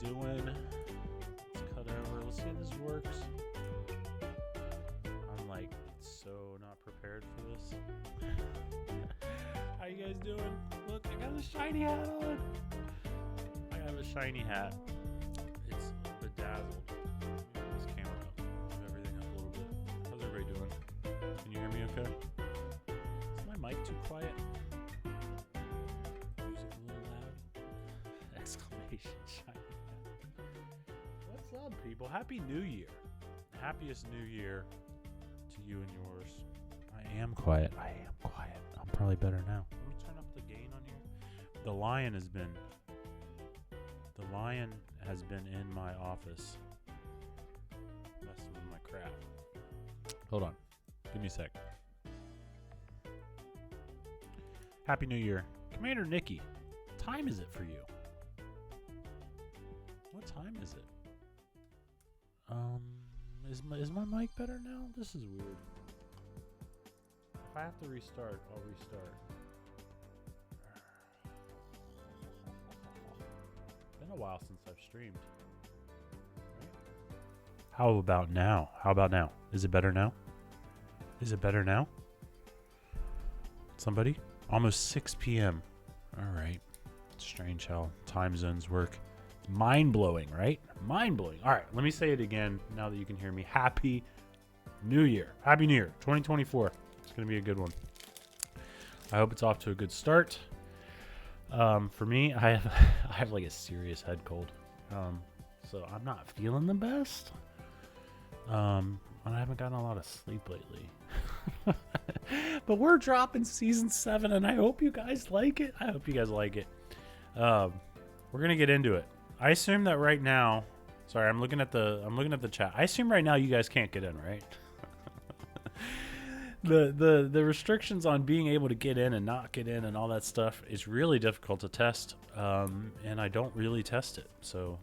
doing. Let's cut over. Let's see if this works. I'm like so not prepared for this. How you guys doing? Look, I got a shiny hat on. I have a shiny hat. It's bedazzled. Move this camera up. Move everything up a little bit. How's everybody doing? Can you hear me okay? Is my mic too quiet? Music a little loud? Exclamation shiny hat. What's up, people? Happy New Year. Happiest New Year to you and yours. I am quiet. I'm probably better now. Let me turn up the gain on here. The lion has been in my office messing with my crap. Hold on. Give me a sec. Happy New Year. Commander Nikki, what time is it for you? What time is it? Is my mic better now? This is weird. If I have to restart, I'll restart. a while since I've streamed. Right? How about now? How about now? Is it better now? Is it better now? Somebody? Almost 6 p.m. All right. Strange how time zones work. Mind-blowing, right? Mind-blowing. All right, let me say it again now that you can hear me. Happy New Year. Happy New Year. 2024. It's going to be a good one. I hope it's off to a good start. For me, I have like a serious head cold. So I'm not feeling the best. And I haven't gotten a lot of sleep lately. But we're dropping season 7 and I hope you guys like it. I hope you guys like it. We're going to get into it. I assume that right now, sorry, I'm looking at the chat. I assume right now you guys can't get in, right? The restrictions on being able to get in and not get in and all that stuff is really difficult to test, and I don't really test it. So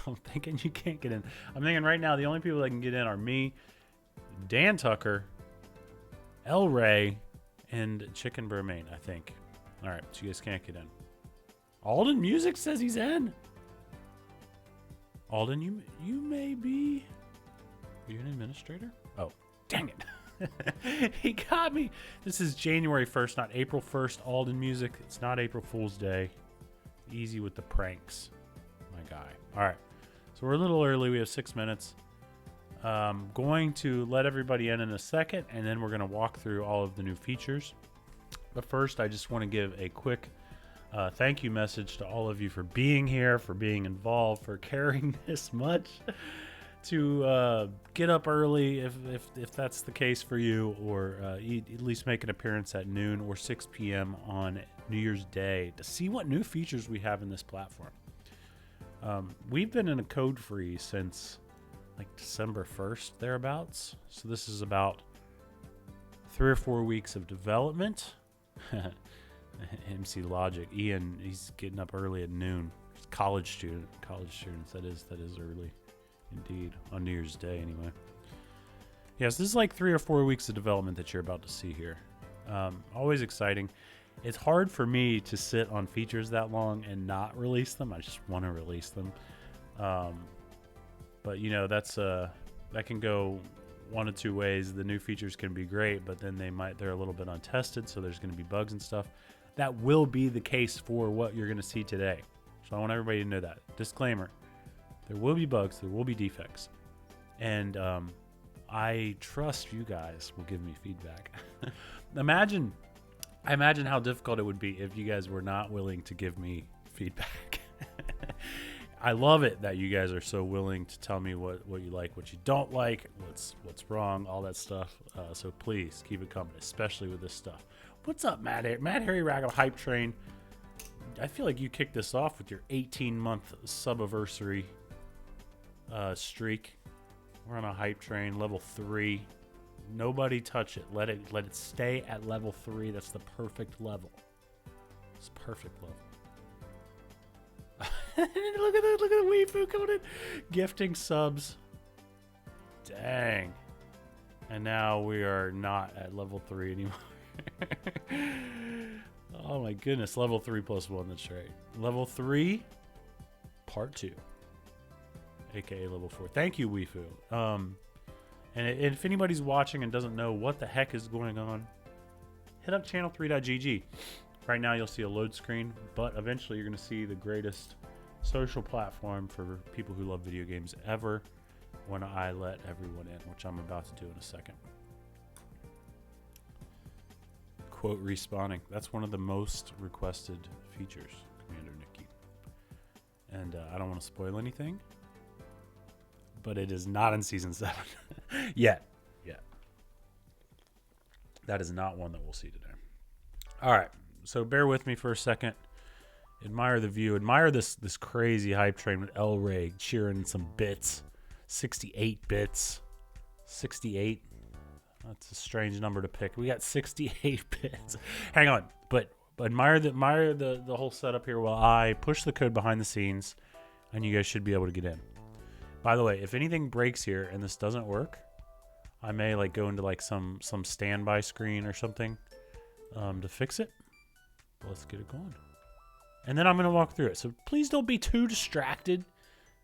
I'm thinking you can't get in. I'm thinking right now the only people that can get in are me, Dan Tucker, El Ray, and Chicken Bermain, I think. All right, so you guys can't get in. Alden Music says he's in. Alden, you may be. Are you an administrator? Oh, dang it. He got me. This is January 1st, not April 1st. Alden Music. It's not April Fool's Day. Easy with the pranks, my guy. All right. So we're a little early. We have 6 minutes. Going to let everybody in a second, and then we're going to walk through all of the new features. But first, I just want to give a quick thank you message to all of you for being here, for being involved, for caring this much. To get up early if that's the case for you, or at least make an appearance at noon or 6 p.m. on New Year's Day to see what new features we have in this platform. We've been in a code freeze since like December 1st, thereabouts. So this is about 3 or 4 weeks of development. MC Logic, Ian, he's getting up early at noon. He's a college students. That is early. Indeed, on New Year's Day anyway. Yes, this is like 3 or 4 weeks of development that you're about to see here. Always exciting. It's hard for me to sit on features that long and not release them. I just want to release them. But you know, that can go one of two ways. The new features can be great, but then they're a little bit untested, so there's going to be bugs and stuff. That will be the case for what you're going to see today. So I want everybody to know that. Disclaimer. There will be bugs, there will be defects. And I trust you guys will give me feedback. I imagine how difficult it would be if you guys were not willing to give me feedback. I love it that you guys are so willing to tell me what you like, what you don't like, what's wrong, all that stuff. So please keep it coming, especially with this stuff. What's up, Matt Harry Raggo Hype Train? I feel like you kicked this off with your 18-month sub-anniversary streak. We're on a hype train, level 3. Nobody touch it. Let it stay at level 3. That's the perfect level. It's perfect level. Look at the Weefu coming in, gifting subs. Dang. And now we are not at level 3 anymore. Oh my goodness, level 3 plus 1. That's right. Level 3, part 2. AKA level 4. Thank you, Weefu. And if anybody's watching and doesn't know what the heck is going on, hit up channel3.gg. Right now you'll see a load screen, but eventually you're going to see the greatest social platform for people who love video games ever when I let everyone in, which I'm about to do in a second. Quote respawning. That's one of the most requested features, Commander Nikki. And I don't want to spoil anything, but it is not in Season 7. Yet. That is not one that we'll see today. All right, so bear with me for a second. Admire the view. Admire this crazy hype train with El Ray cheering some bits. 68 bits. 68. That's a strange number to pick. We got 68 bits. Hang on, but admire the whole setup here while I push the code behind the scenes, and you guys should be able to get in. By the way, if anything breaks here and this doesn't work, I may like go into like some standby screen or something to fix it. But let's get it going. And then I'm going to walk through it. So please don't be too distracted.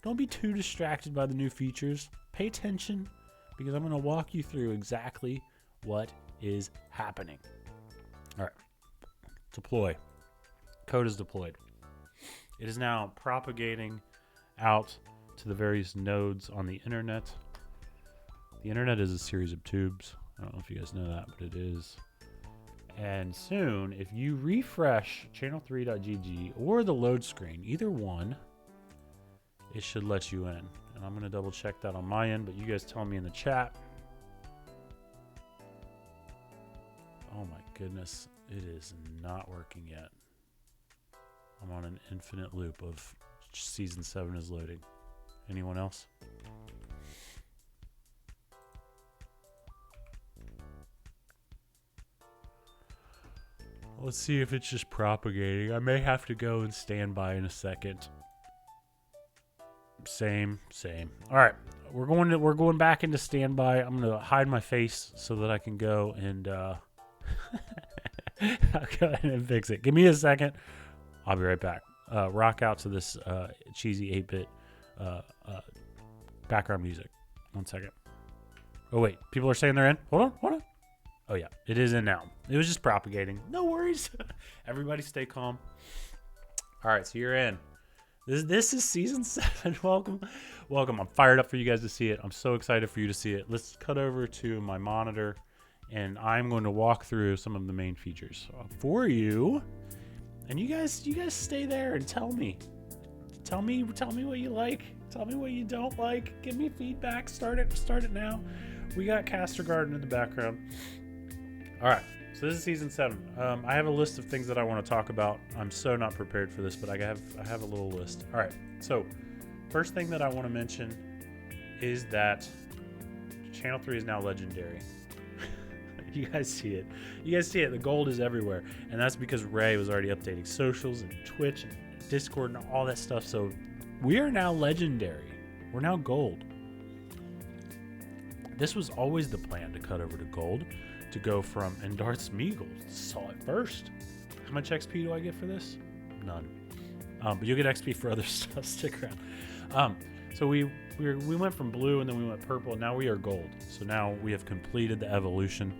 Don't be too distracted by the new features. Pay attention because I'm going to walk you through exactly what is happening. All right. Deploy. Code is deployed. It is now propagating out to the various nodes on the internet. The internet is a series of tubes. I don't know if you guys know that, but it is. And soon, if you refresh channel3.gg or the load screen, either one, it should let you in. And I'm going to double check that on my end, but you guys tell me in the chat. Oh my goodness, it is not working yet. I'm on an infinite loop of season 7 is loading. Anyone else? Let's see if it's just propagating. I may have to go and stand by in a second. Same. All right, we're going back into standby. I'm gonna hide my face so that I can go and I'll go ahead and fix it. Give me a second. I'll be right back. Rock out to this cheesy 8-bit background music. 1 second. Oh wait, people are saying they're in. Hold on. Oh yeah, it is in now. It was just propagating. No worries. Everybody stay calm. All right, so you're in. This is season 7. Welcome. I'm fired up for you guys to see it. I'm so excited for you to see it. Let's cut over to my monitor, and I'm going to walk through some of the main features for you. And you guys stay there and tell me what you like. Tell me what you don't like. Give me feedback. Start it now. We got Castor Garden in the background. All right, so this is season 7. I have a list of things that I want to talk about. I'm so not prepared for this, but I have a little list. All right, so first thing that I want to mention is that Channel 3 is now legendary. You guys see it. The gold is everywhere, and that's because Ray was already updating socials and Twitch and Discord and all that stuff. So we are now legendary. We're now gold. This was always the plan, to cut over to gold. To go from, and Darth Smeagol saw it first. How much XP do I get for this? None. But you'll get XP for other stuff. Stick around. So we went from blue and then we went purple, and now we are gold. So now we have completed the evolution.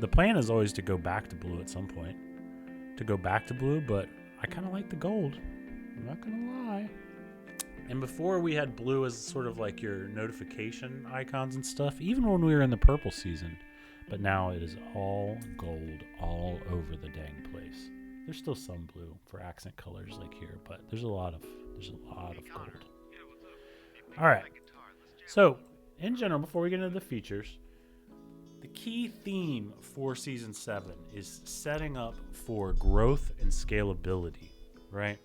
The plan is always to go back to blue at some point. But I kind of like the gold. I'm not gonna lie. And before we had blue as sort of like your notification icons and stuff, even when we were in the purple season. But now it is all gold all over the dang place. There's still some blue for accent colors like here, but there's a lot of gold. All right. So, in general, before we get into the features, the key theme for season 7 is setting up for growth and scalability, right?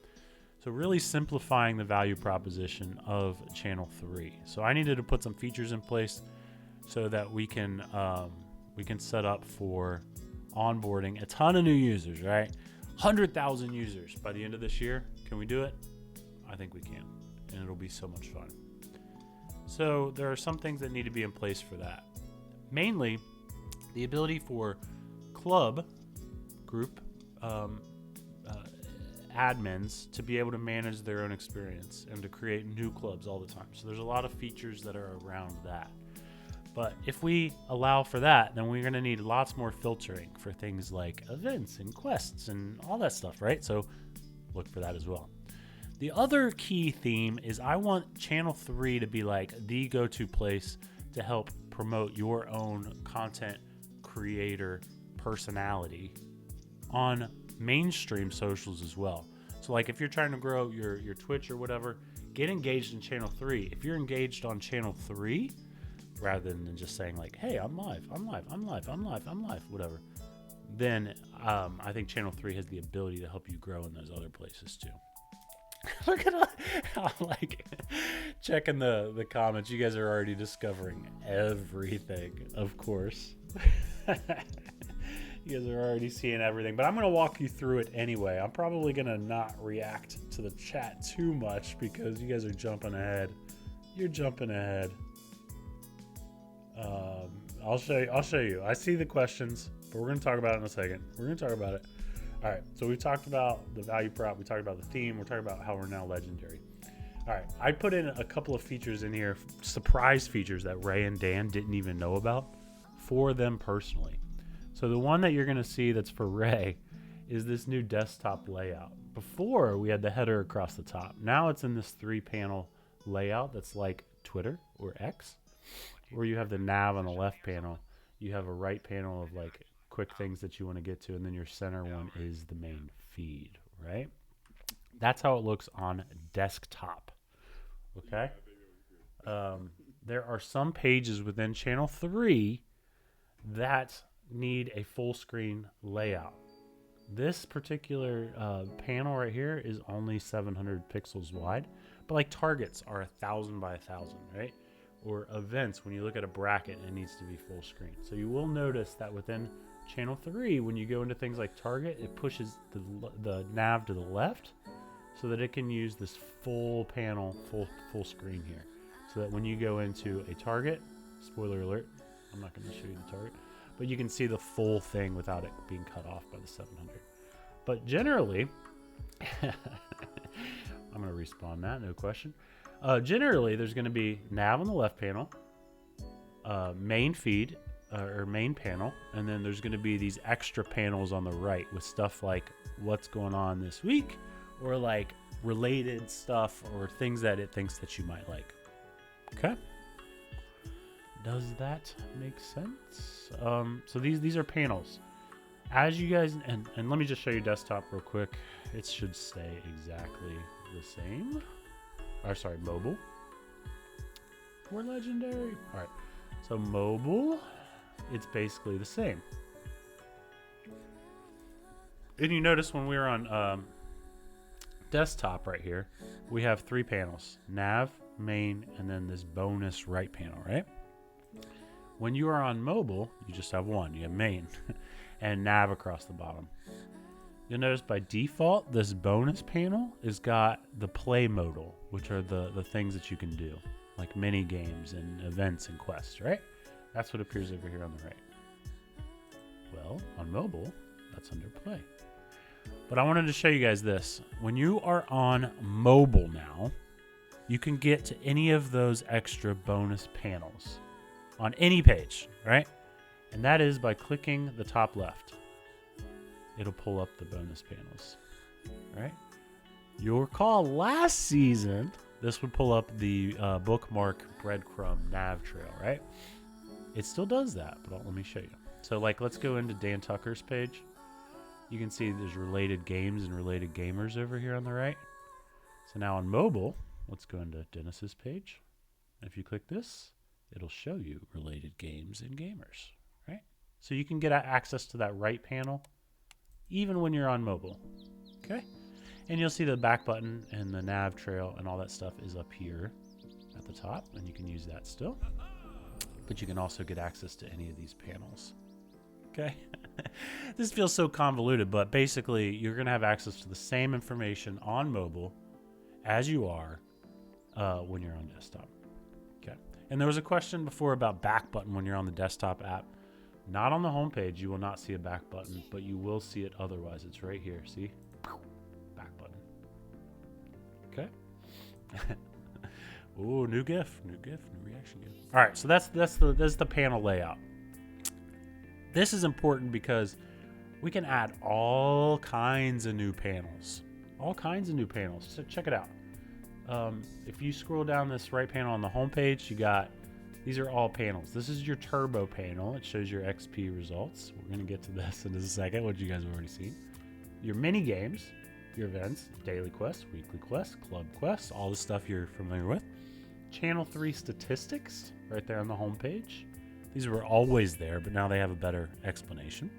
So really simplifying the value proposition of Channel 3. So I needed to put some features in place so that we can set up for onboarding a ton of new users, right? 100,000 users by the end of this year. Can we do it? I think we can, and it'll be so much fun. So there are some things that need to be in place for that. Mainly, the ability for group admins to be able to manage their own experience and to create new clubs all the time. So there's a lot of features that are around that. But if we allow for that, then we're going to need lots more filtering for things like events and quests and all that stuff, right? So look for that as well. The other key theme is I want Channel 3 to be like the go-to place to help promote your own content creator personality on mainstream socials as well. So like if you're trying to grow your Twitch or whatever, get engaged in Channel 3. If you're engaged on Channel 3, rather than just saying like, hey, I'm live, whatever, then I think Channel 3 has the ability to help you grow in those other places too. Look at how, like, checking the comments. You guys are already discovering everything, of course. You guys are already seeing everything, but I'm going to walk you through it anyway. I'm probably going to not react to the chat too much because you guys are jumping ahead. You're jumping ahead. I'll show you. I see the questions, but we're going to talk about it in a second. We're going to talk about it. All right, so we talked about the value prop, we talked about the theme, we're talking about how we're now legendary. All right, I put in a couple of features in here, surprise features that Ray and Dan didn't even know about for them personally. So the one that you're going to see that's for Ray is this new desktop layout. Before, we had the header across the top. Now it's in this 3-panel layout that's like Twitter or X, where you have the nav on the left panel. You have a right panel of like quick things that you want to get to, and then your center one is the main feed, right? That's how it looks on desktop. Okay. There are some pages within channel 3 that need a full screen layout. This particular panel right here is only 700 pixels wide, but like targets are 1,000 by 1,000, right? Or events, when you look at a bracket, it needs to be full screen. So you will notice that within channel 3, when you go into things like target, it pushes the nav to the left so that it can use this full panel, full screen here. So that when you go into a target, spoiler alert, I'm not going to show you the target, but you can see the full thing without it being cut off by the 700. But generally, I'm going to respawn that, no question. Generally, there's going to be nav on the left panel, main feed, or main panel, and then there's going to be these extra panels on the right with stuff like what's going on this week, or like related stuff or things that it thinks that you might like. Okay? Does that make sense? So these are panels. As you guys, and let me just show you desktop real quick. It should stay exactly the same. Or sorry, mobile. We're legendary. All right. So mobile, it's basically the same. And you notice when we were on desktop right here, we have 3 panels: nav, main, and then this bonus right panel, right? When you are on mobile, you just have one. You have main and nav across the bottom. You'll notice by default, this bonus panel has got the play modal, which are the things that you can do, like mini games and events and quests, right? That's what appears over here on the right. Well, on mobile, that's under play. But I wanted to show you guys this. When you are on mobile now, you can get to any of those extra bonus panels on any page, right? And that is by clicking the top left. It'll pull up the bonus panels, right? You'll recall last season, this would pull up the bookmark breadcrumb nav trail, right? It still does that, but let me show you. So like, let's go into Dan Tucker's page. You can see there's related games and related gamers over here on the right. So now on mobile, let's go into Dennis's page. If you click this, it'll show you related games and gamers, right? So you can get access to that right panel even when you're on mobile, okay? And you'll see the back button and the nav trail and all that stuff is up here at the top, and you can use that still. But you can also get access to any of these panels, okay? This feels so convoluted, but basically you're gonna have access to the same information on mobile as you are when you're on desktop, okay? And there was a question before about back button when you're on the desktop app. Not on the home page, you will not see a back button, but you will see it otherwise. It's right here, see? Back button. Okay? Ooh, new GIF, new reaction GIF. All right, so that's the panel layout. This is important because we can add all kinds of new panels. All kinds of new panels. So check it out. If you scroll down this right panel on the home page, you got, these are all panels. This is your turbo panel. It shows your XP results. We're going to get to this in a second, what you guys have already seen. Your mini games, your events, daily quests, weekly quests, club quests, all the stuff you're familiar with. Channel 3 statistics right there on the home page. These were always there, but now they have a better explanation.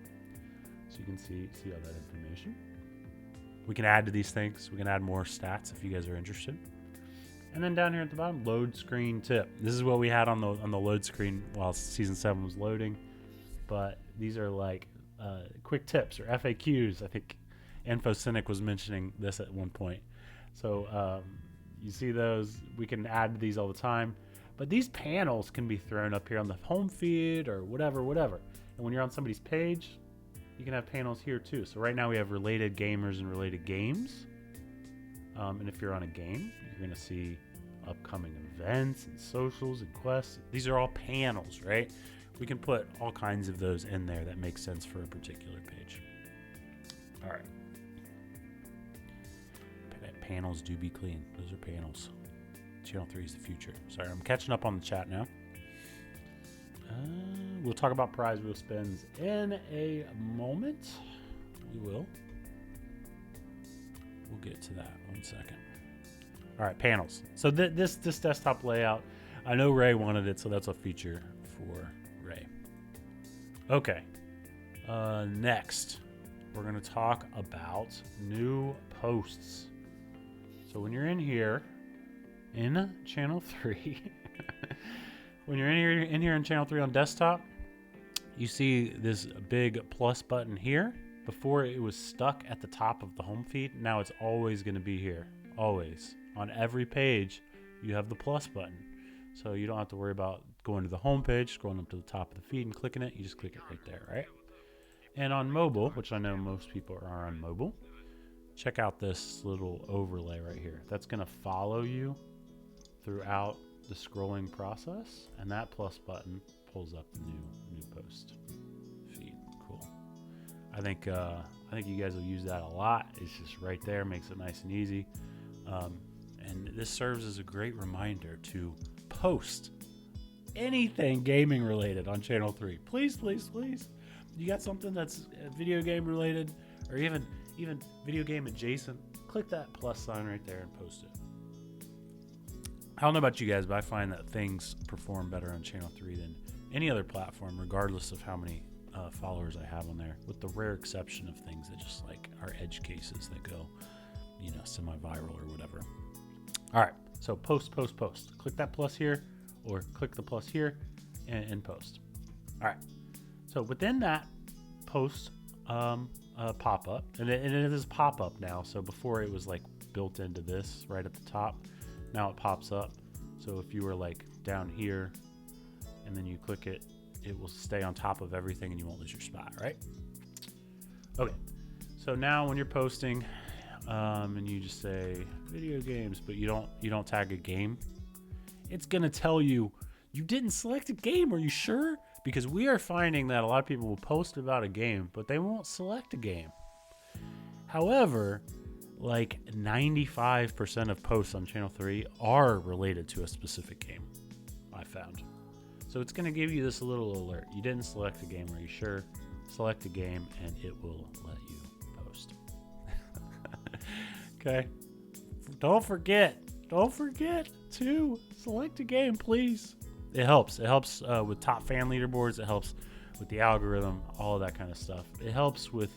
So you can see all that information. We can add to these things. We can add more stats if you guys are interested. And then down here at the bottom, load screen tip. This is what we had on the load screen while season 7 was loading. But these are like quick tips or FAQs. I think InfoCynic was mentioning this at one point. So you see those. We can add these all the time. But these panels can be thrown up here on the home feed or whatever. And when you're on somebody's page, you can have panels here too. So right now we have related gamers and related games. And if you're on a game, you're going to see upcoming events and socials and quests. These are all panels, right? We can put all kinds of those in there that make sense for a particular page. All right. Panels do be clean. Those are panels. Channel 3 is the future. Sorry, I'm catching up on the chat now. We'll talk about prize wheel spins in a moment. We will. We'll get to that. 1 second. All right, panels. So this desktop layout, I know Ray wanted it, so that's a feature for Ray. Okay. Next, we're going to talk about new posts. So when you're in here, in Channel 3, when you're in here in Channel 3 on desktop, you see this big plus button here. Before it was stuck at the top of the home feed. Now it's always going to be here. Always. On every page, you have the plus button. So you don't have to worry about going to the home page, scrolling up to the top of the feed and clicking it. You just click it right there, right? And on mobile, which I know most people are on mobile, check out this little overlay right here. That's going to follow you throughout the scrolling process, and that plus button pulls up the new post feed. Cool. I think you guys will use that a lot. It's just right there, makes it nice and easy, and this serves as a great reminder to post anything gaming related on Channel 3. Please, please, please. You got something that's video game related, or even video game adjacent, click that plus sign right there and post it. I don't know about you guys, but I find that things perform better on Channel 3 than any other platform, regardless of how many followers I have on there, with the rare exception of things that just like are edge cases that go, semi-viral or whatever. All right, so post. Click that plus here, or click the plus here, and post. All right, so within that post pop-up, and it is pop-up now. So before it was like built into this right at the top. Now it pops up. So if you were like down here and then you click it, it will stay on top of everything and you won't lose your spot, right? Okay. So now when you're posting and you just say video games, but you don't tag a game, it's going to tell you didn't select a game. Are you sure? Because we are finding that a lot of people will post about a game, but they won't select a game. However, like 95% of posts on Channel 3 are related to a specific game, I found. So it's going to give you this little alert. You didn't select a game. Are you sure? Select a game and it will let you post. Okay. Don't forget to select a game, please. It helps. It helps with top fan leaderboards. It helps with the algorithm, all of that kind of stuff. It helps with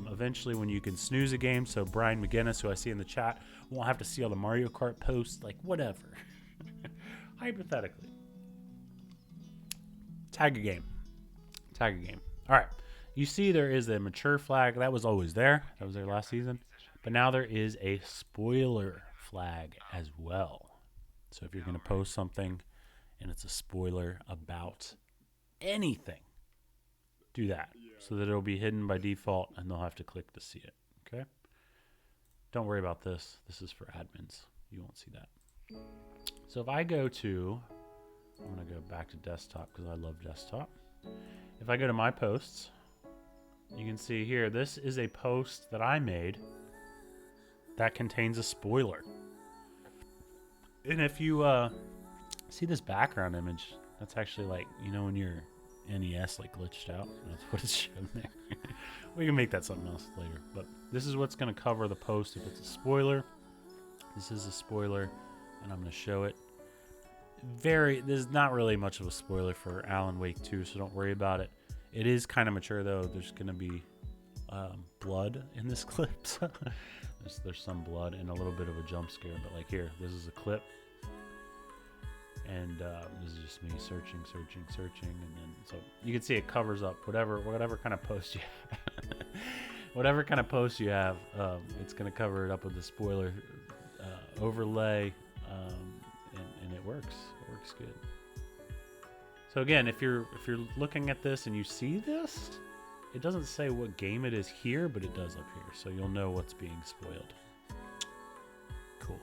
eventually when you can snooze a game, so Brian McGinnis, who I see in the chat, won't have to see all the Mario Kart posts, like whatever. Hypothetically. Tag a game. All right. You see there is a mature flag. That was always there. That was there last season. But now there is a spoiler flag as well. So if you're going to post something and it's a spoiler about anything, do that so that it'll be hidden by default and they'll have to click to see it. Okay? Don't worry about this. This is for admins. You won't see that. So if I go to, I'm going to go back to desktop because I love desktop. If I go to my posts, you can see here, this is a post that I made that contains a spoiler. And if you see this background image, that's actually like, when your NES like glitched out, that's what it's showing there. We can make that something else later, but this is what's going to cover the post if it's a spoiler. This is a spoiler, and I'm going to show it. There's not really much of a spoiler for Alan Wake 2, so don't worry about it. It is kind of mature though. There's going to be blood in this clip. So there's some blood and a little bit of a jump scare, but like here, this is a clip. And this is just me searching, and then so you can see it covers up whatever kind of post you have. Whatever kind of post you have, it's going to cover it up with the spoiler overlay, and it works. It works good. So again, if you're looking at this and you see this, it doesn't say what game it is here, but it does up here, so you'll know what's being spoiled. Cool.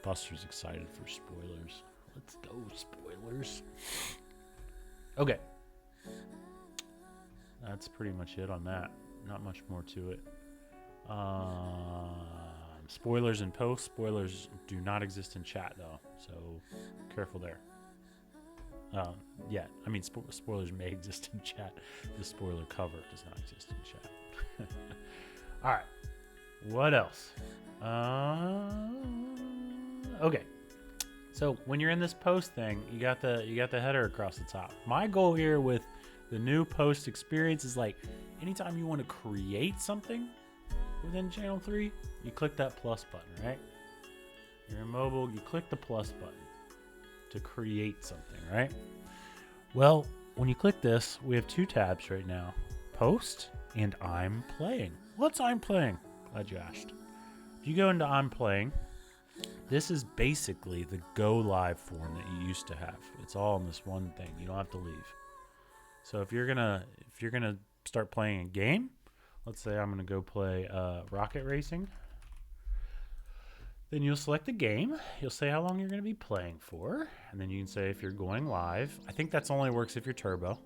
Buster's excited for spoilers. Let's go, spoilers. Okay. That's pretty much it on that. Not much more to it. Spoilers in post. Spoilers do not exist in chat, though, so careful there. Yeah, I mean, spoilers may exist in chat. The spoiler cover does not exist in chat. All right. What else? Okay. So when you're in this post thing, you got the header across the top. My goal here with the new post experience is like anytime you want to create something within Channel 3, you click that plus button, right? You're in mobile, you click the plus button to create something, right? Well, when you click this, we have two tabs right now, Post and I'm Playing. What's I'm Playing? Glad you asked. If you go into I'm Playing, this is basically the go live form that you used to have. It's all in this one thing. You don't have to leave. So if you're gonna start playing a game, let's say I'm gonna go play Rocket Racing. Then you'll select the game. You'll say how long you're going to be playing for. And then you can say if you're going live. I think that's only works if you're turbo.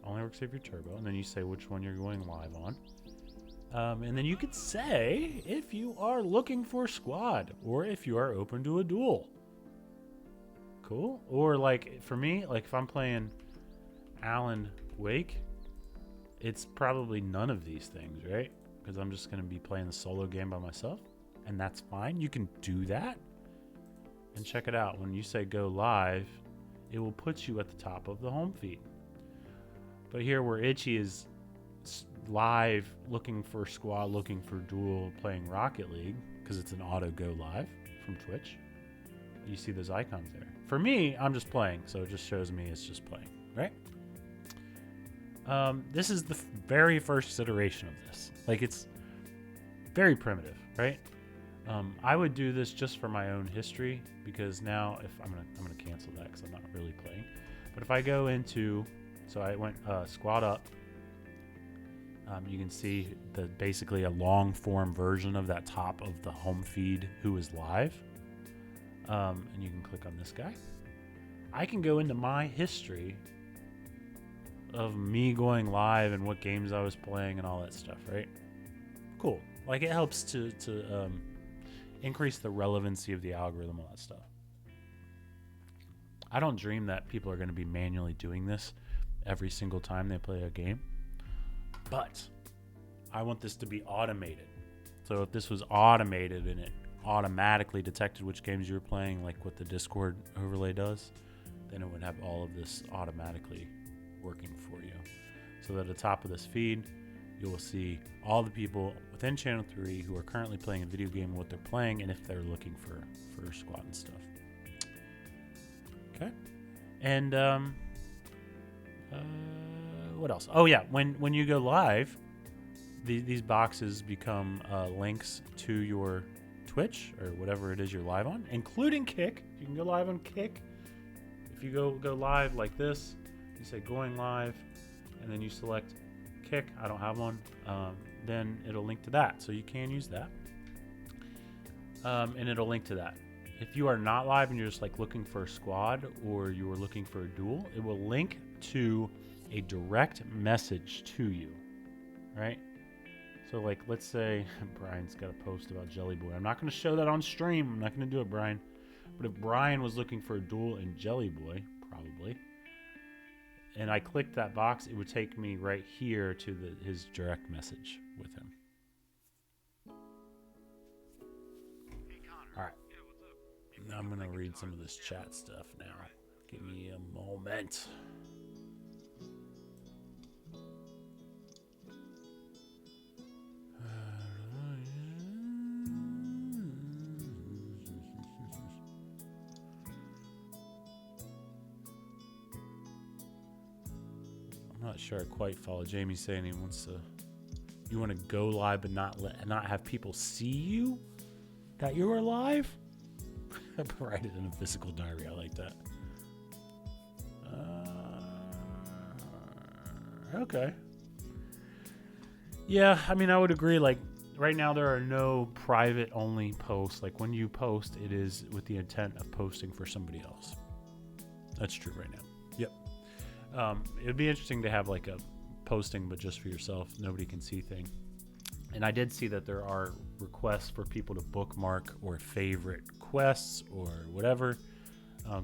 Only works if you're turbo. And then you say which one you're going live on. And then you could say if you are looking for a squad or if you are open to a duel. Cool. Or like for me, like if I'm playing Alan Wake, it's probably none of these things, right? Because I'm just going to be playing the solo game by myself. And that's fine. You can do that. And check it out. When you say go live, it will put you at the top of the home feed. But here where Itchy is live, looking for squad, looking for duel, playing Rocket League, because it's an auto go live from Twitch, you see those icons there. For me, I'm just playing, so it just shows me it's just playing, right? This is the very first iteration of this. Like, it's very primitive, right? I would do this just for my own history, because now if I'm gonna cancel that because I'm not really playing. But if I go into, so I went squad up, you can see basically a long form version of that top of the home feed who is live, and you can click on this guy. I can go into my history of me going live and what games I was playing and all that stuff, right? Cool. Like, it helps to increase the relevancy of the algorithm, all that stuff. I don't dream that people are going to be manually doing this every single time they play a game, but I want this to be automated. So if this was automated and it automatically detected which games you were playing, like what the Discord overlay does, then it would have all of this automatically working for you. So that at the top of this feed, you will see all the people within Channel 3 who are currently playing a video game, what they're playing, and if they're looking for squad and stuff. Okay. And what else? Oh yeah, when you go live, these boxes become links to your Twitch or whatever it is you're live on, including Kick. You can go live on Kick. If you go live like this, you say going live, and then you select Kick. I don't have one. Then it'll link to that, so you can use that. And it'll link to that. If you are not live and you're just like looking for a squad or you are looking for a duel, it will link to a direct message to you, right? So like, let's say Brian's got a post about Jelly Boy. I'm not going to show that on stream. I'm not going to do it, Brian. But if Brian was looking for a duel in Jelly Boy, probably, and I clicked that box, it would take me right here to his direct message with him. All right. Now I'm going to read some of this chat stuff now. Give me a moment. I'm not sure I quite follow Jamie saying he wants to. You want to go live but not have people see you that you are live. Write it in a physical diary. I like that. Okay. Yeah, I mean, I would agree. Like, right now, there are no private only posts. Like, when you post, it is with the intent of posting for somebody else. That's true right now. Yep. It would be interesting to have like a posting, but just for yourself. Nobody can see thing. And I did see that there are requests for people to bookmark or favorite quests or whatever,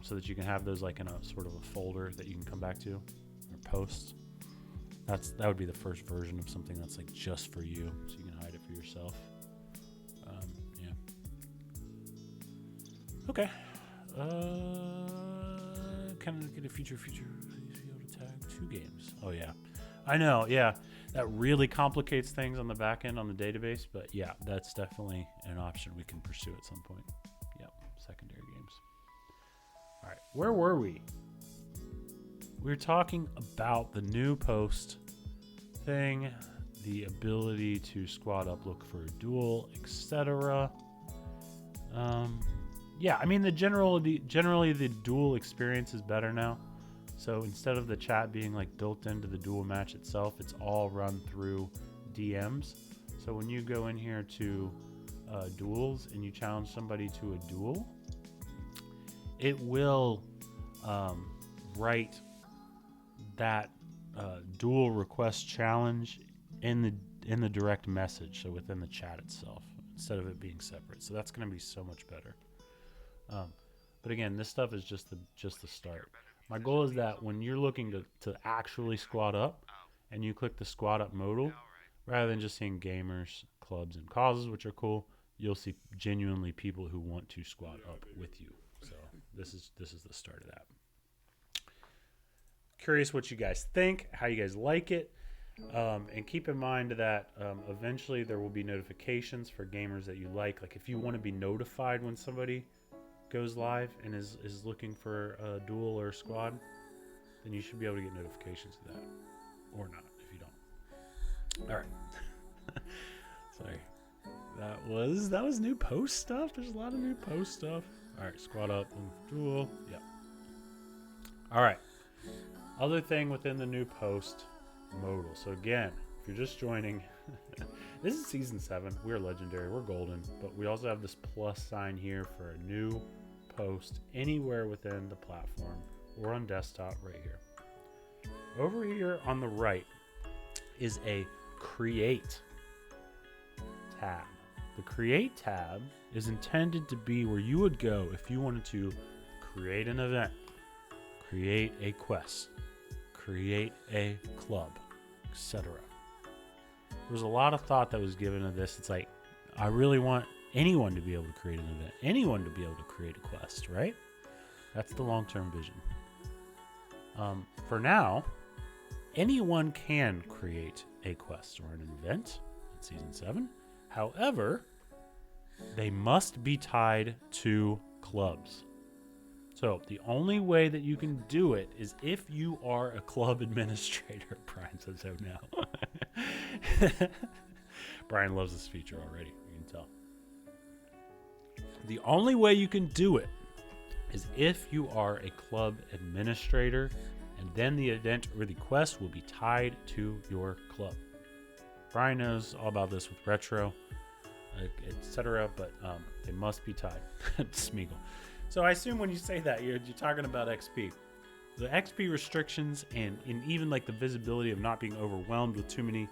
so that you can have those like in a sort of a folder that you can come back to or posts. That would be the first version of something that's like just for you, so you can hide it for yourself. Yeah. Okay. Can I get a feature? Please be able to tag 2 games. Oh yeah, I know. Yeah, that really complicates things on the back end on the database. But yeah, that's definitely an option we can pursue at some point. Yep, secondary games. All right, where were we? We were talking about the new post thing, the ability to squad up, look for a duel, etc. Yeah, I mean generally the duel experience is better now. So instead of the chat being like built into the duel match itself, it's all run through DMs. So when you go in here to duels and you challenge somebody to a duel, it will write that duel request challenge in the direct message, so within the chat itself, instead of it being separate. So that's going to be so much better. But again, this stuff is just the start. My goal is that when you're looking to actually squad up, and you click the squad up modal, rather than just seeing gamers, clubs, and causes, which are cool, you'll see genuinely people who want to squad up with you. So this is the start of that. Curious what you guys think, how you guys like it, and keep in mind that eventually there will be notifications for gamers that you like. Like if you want to be notified when somebody goes live and is looking for a duel or a squad, then you should be able to get notifications of that, or not if you don't. All right. Sorry, that was new post stuff. There's a lot of new post stuff. All right, squad up and duel. Yeah. All right. Other thing within the new post modal. So again, if you're just joining, this is season 7. We're legendary. We're golden, but we also have this plus sign here for a new post anywhere within the platform or on desktop right here. Over here on the right is a create tab. The create tab is intended to be where you would go if you wanted to create an event, create a quest, create a club, etc. There's a lot of thought that was given to this. It's like, I really want anyone to be able to create an event, anyone to be able to create a quest, right? That's the long-term vision. For now, anyone can create a quest or an event in Season 7. However, they must be tied to clubs. So the only way that you can do it is if you are a club administrator. Brian says so now. Brian loves this feature already, you can tell. The only way you can do it is if you are a club administrator, and then the event or the quest will be tied to your club. Brian knows all about this with Retro, etc., but they must be tied. Smeagol. So I assume when you say that, you're talking about XP. The XP restrictions and even like the visibility of not being overwhelmed with too many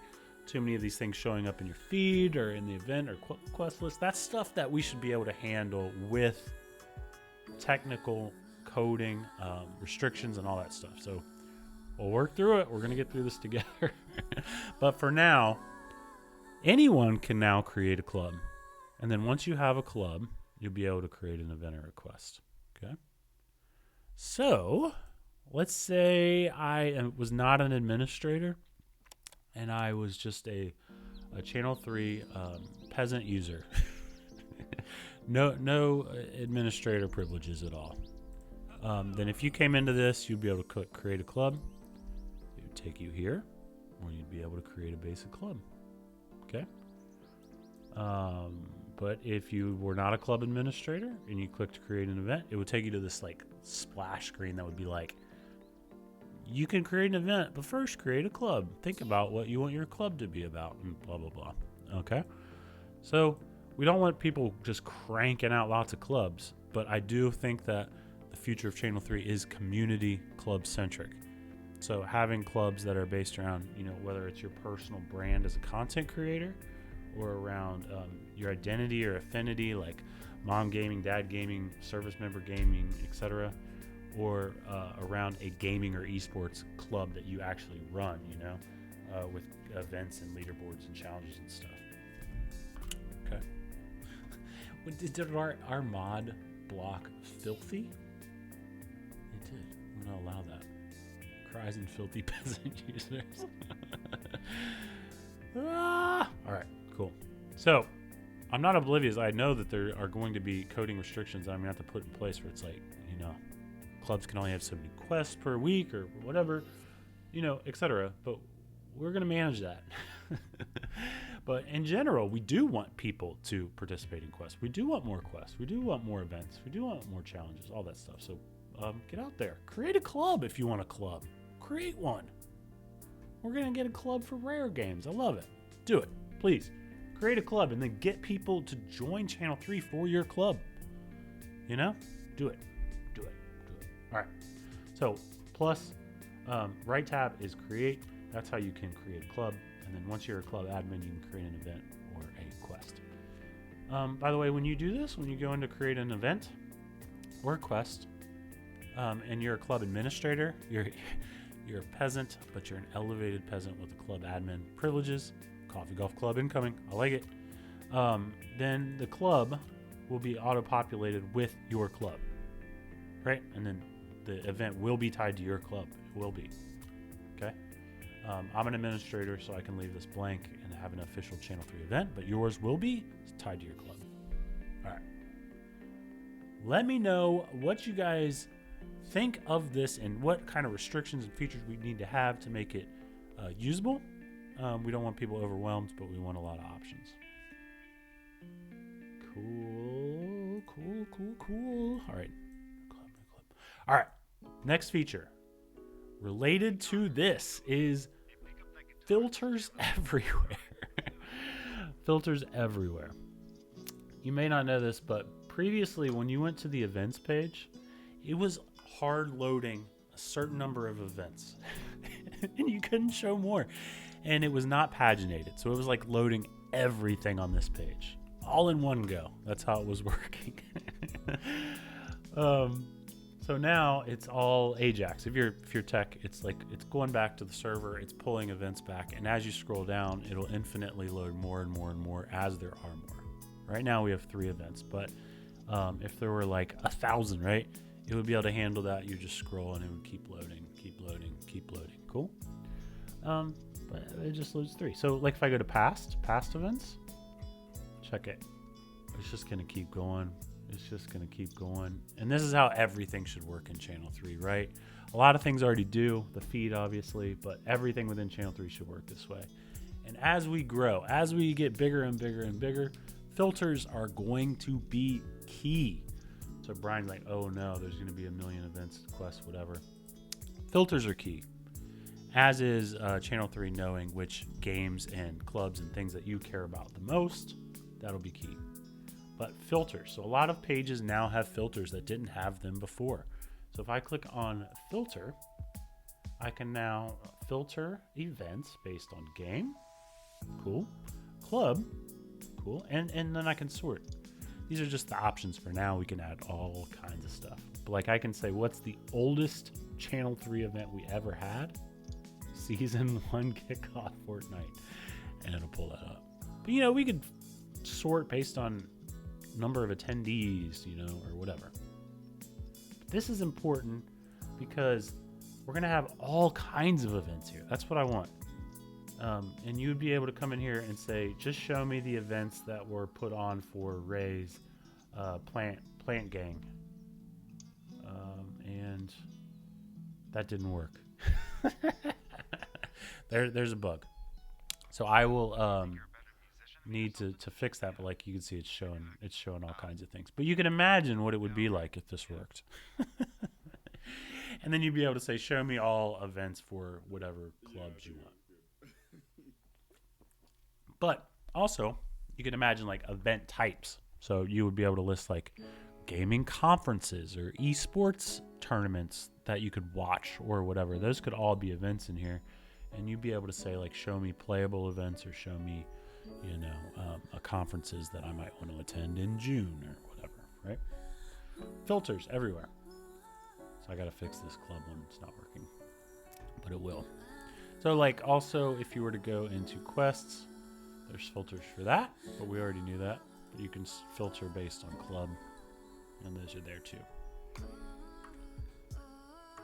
of these things showing up in your feed or in the event or quest list, that's stuff that we should be able to handle with technical coding, restrictions and all that stuff. So we'll work through it. We're going to get through this together. But for now, anyone can now create a club. And then once you have a club, you'll be able to create an event or a quest. Okay? So let's say I was not an administrator and I was just a Channel 3 peasant user. No administrator privileges at all. Then if you came into this, you'd be able to click create a club. It would take you here, or you'd be able to create a basic club. Okay? But if you were not a club administrator and you clicked to create an event, it would take you to this like splash screen that would be like, you can create an event, but first create a club. Think about what you want your club to be about, and blah, blah, blah. Okay? So we don't want people just cranking out lots of clubs, but I do think that the future of Channel 3 is community club centric. So having clubs that are based around, whether it's your personal brand as a content creator or around your identity or affinity, like mom gaming, dad gaming, service member gaming, etc., or around a gaming or esports club that you actually run, with events and leaderboards and challenges and stuff. Okay. Did our mod block filthy? It did. I'm going to allow that. Cries and filthy peasant users. All right, cool. So I'm not oblivious. I know that there are going to be coding restrictions that I'm going to have to put in place where it's like, clubs can only have so many quests per week or whatever, etc. But we're going to manage that. But in general, we do want people to participate in quests. We do want more quests. We do want more events. We do want more challenges, all that stuff. So get out there. Create a club if you want a club. Create one. We're going to get a club for rare games. I love it. Do it. Please. Create a club and then get people to join Channel 3 for your club. Do it. Do it. Do it. All right. So plus, right tab is create. That's how you can create a club. And then once you're a club admin, you can create an event or a quest. By the way, when you do this, when you go in to create an event or a quest, and you're a club administrator, you're a peasant, but you're an elevated peasant with a club admin privileges. Coffee Golf Club incoming. I like it. Then the club will be auto-populated with your club, right? And then the event will be tied to your club. It will be. Okay? I'm an administrator, so I can leave this blank and have an official Channel 3 event, but yours will be tied to your club. All right. Let me know what you guys think of this and what kind of restrictions and features we need to have to make it usable. We don't want people overwhelmed, but we want a lot of options. Cool. All right. Club. All right. Next feature related to this is filters everywhere. Filters everywhere. You may not know this, but previously when you went to the events page, it was hard loading a certain number of events and you couldn't show more. And it was not paginated. So it was like loading everything on this page all in one go. That's how it was working. So now it's all Ajax. If you're tech, it's going back to the server. It's pulling events back. And as you scroll down, it'll infinitely load more and more and more as there are more. Right now we have 3 events, but if there were like 1,000, right? It would be able to handle that. You just scroll and it would keep loading. Cool. But it just loads 3. So like if I go to past events, check it. It's just going to keep going. And this is how everything should work in Channel 3, right? A lot of things already do, the feed obviously, but everything within Channel 3 should work this way. And as we grow, as we get bigger and bigger and bigger, filters are going to be key. So Brian's like, oh no, there's going to be a million events, quests, whatever. Filters are key. As is Channel 3 knowing which games and clubs and things that you care about the most. That'll be key. But filters. So a lot of pages now have filters that didn't have them before. So if I click on filter, I can now filter events based on game. Cool. Club. Cool. And then I can sort. These are just the options for now. We can add all kinds of stuff. But like I can say, what's the oldest Channel 3 event we ever had? Season 1 kickoff Fortnite. And it'll pull that up. But we could sort based on number of attendees, or whatever. This is important because we're going to have all kinds of events here. That's what I want. And you'd be able to come in here and say, just show me the events that were put on for Ray's plant gang. And that didn't work. There's a bug. So I will need to fix that, but like you can see it's showing all kinds of things. But you can imagine what it would be like if this worked. And then you'd be able to say, show me all events for whatever clubs you want. But also, you can imagine like event types. So you would be able to list like gaming conferences or esports tournaments that you could watch or whatever. Those could all be events in here. And you'd be able to say like, show me playable events or show me, conferences that I might want to attend in June or whatever, right? Filters everywhere. So I got to fix this club one. It's not working, but it will. So like also if you were to go into quests, there's filters for that, but we already knew that. But you can filter based on club, and those are there too.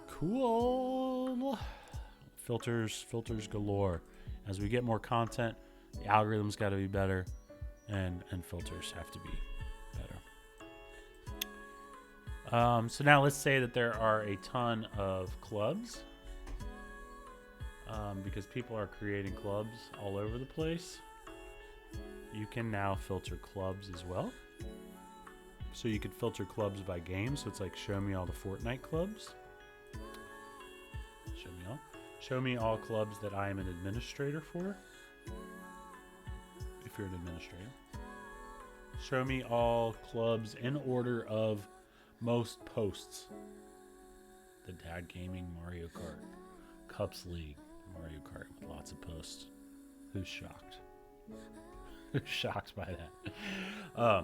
Cool. Filters galore. As we get more content, the algorithm's got to be better, and filters have to be better. So now let's say that there are a ton of clubs, because people are creating clubs all over the place. You can now filter clubs as well. So you could filter clubs by game. So it's like, show me all the Fortnite clubs. Show me all. Show me all clubs that I am an administrator for. If you're an administrator. Show me all clubs in order of most posts. The Dad Gaming Mario Kart. Cups League Mario Kart with lots of posts. Who's shocked? Who's shocked by that?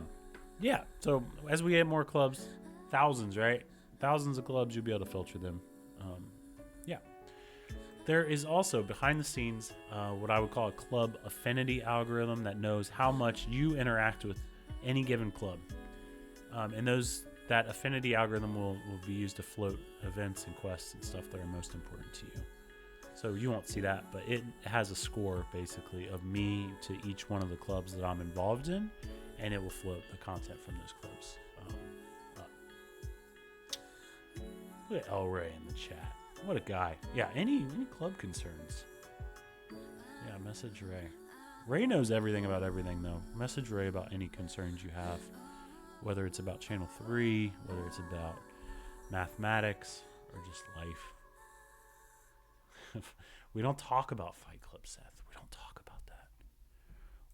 Yeah, so as we get more clubs, thousands, right? Thousands of clubs, you'll be able to filter them. Yeah. There is also, behind the scenes, what I would call a club affinity algorithm that knows how much you interact with any given club. And that affinity algorithm will be used to float events and quests and stuff that are most important to you. So you won't see that, but it has a score, basically, of me to each one of the clubs that I'm involved in, and it will float the content from those clubs up. Look at El Ray in the chat. What a guy. Yeah, any club concerns. Yeah, message Ray. Ray knows everything about everything, though. Message Ray about any concerns you have, whether it's about Channel 3, whether it's about mathematics, or just life. We don't talk about Fight Club, Seth. We don't talk about that.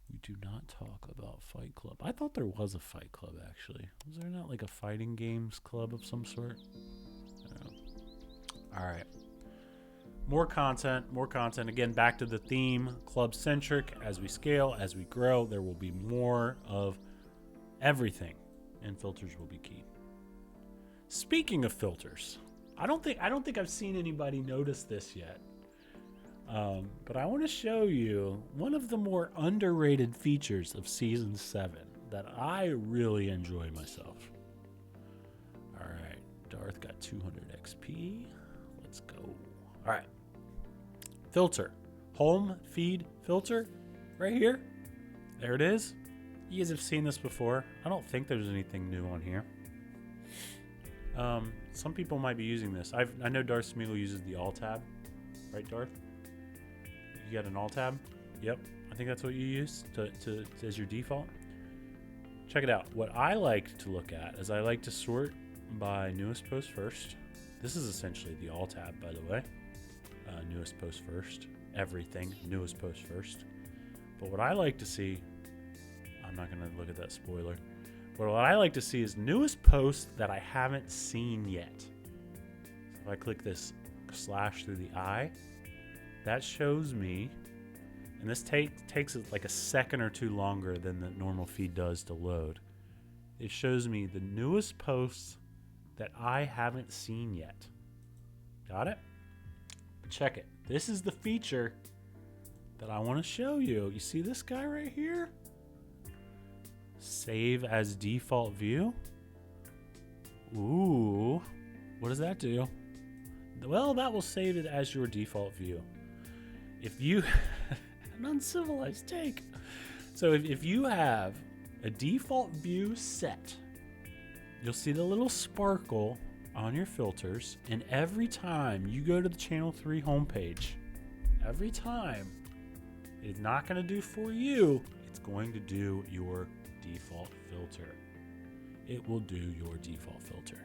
We do not talk about Fight Club. I thought there was a Fight Club, actually. Was there not like a fighting games club of some sort? All right. More content. Again, back to the theme, club-centric. As we scale, as we grow, there will be more of everything, and filters will be key. Speaking of filters, I don't think I've seen anybody notice this yet. But I want to show you one of the more underrated features of Season 7 that I really enjoy myself. All right, Darth got 200 XP. Let's go. All right. Filter. Home feed filter right here. There it is. You guys have seen this before. I don't think there's anything new on here. Some people might be using this. I know Darth Smeagol uses the Alt tab. Right, Darth? You got an Alt tab? Yep. I think that's what you use to as your default. Check it out. What I like to look at is I like to sort by newest post first. This is essentially the Alt tab, by the way. Newest post first. Everything. Newest post first. But what I like to see, I'm not going to look at that spoiler. But what I like to see is newest posts that I haven't seen yet. So if I click this slash through the eye, that shows me, and this takes like a second or two longer than the normal feed does to load. It shows me the newest posts that I haven't seen yet. Got it? Check it. This is the feature that I want to show you. You see this guy right here? Save as default view. Ooh, what does that do? Well, that will save it as your default view. If you, an uncivilized take. So if you have a default view set, you'll see the little sparkle on your filters, and every time you go to the Channel 3 homepage, every time, it's not going to do for you, it's going to do your default filter. It will do your default filter.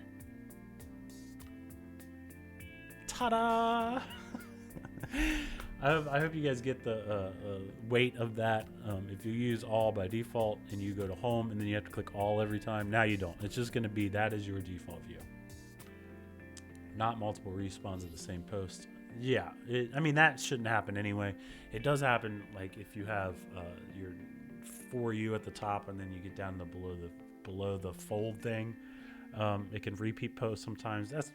Ta-da! I hope you guys get the weight of that. If you use all by default and you go to home and then you have to click all every time, now you don't. It's just going to be that is your default view. Not multiple respawns of the same post. Yeah, I mean, that shouldn't happen anyway. It does happen like if you have your For You at the top and then you get down to below the fold thing. It can repeat posts sometimes. That's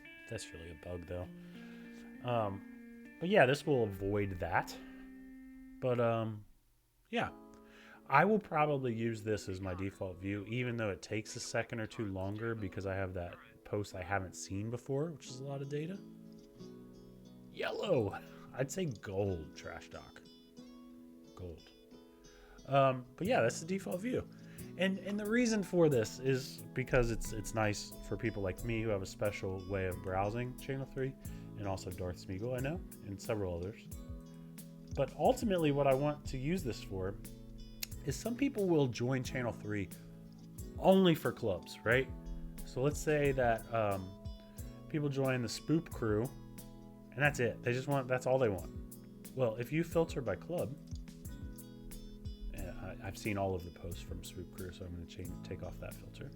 really a bug though. But yeah, this will avoid that. But yeah, I will probably use this as my default view, even though it takes a second or two longer because I have that post I haven't seen before, which is a lot of data. Yellow. I'd say gold, Trash Doc. Gold. But yeah, that's the default view. And the reason for this is because it's nice for people like me who have a special way of browsing Channel 3, and also Darth Smeagol, I know, and several others. But ultimately what I want to use this for is some people will join Channel 3 only for clubs, right? So let's say that people join the Spoop crew, and that's it. That's all they want. Well, if you filter by club, I've seen all of the posts from Spoop crew, so I'm going to take off that filter.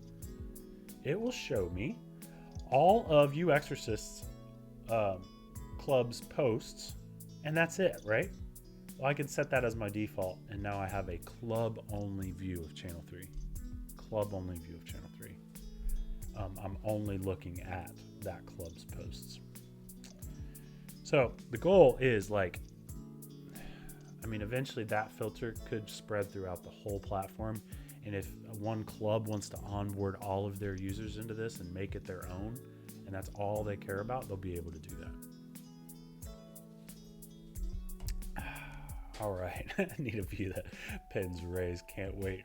It will show me all of You Exorcists club's posts, and that's it, right? Well, I can set that as my default, and now I have a club-only view of Channel 3. Club-only view of Channel 3. I'm only looking at that club's posts. So the goal is eventually that filter could spread throughout the whole platform. And if one club wants to onboard all of their users into this and make it their own, and that's all they care about, they'll be able to do that. All right. I need a view that pins raised. Can't wait.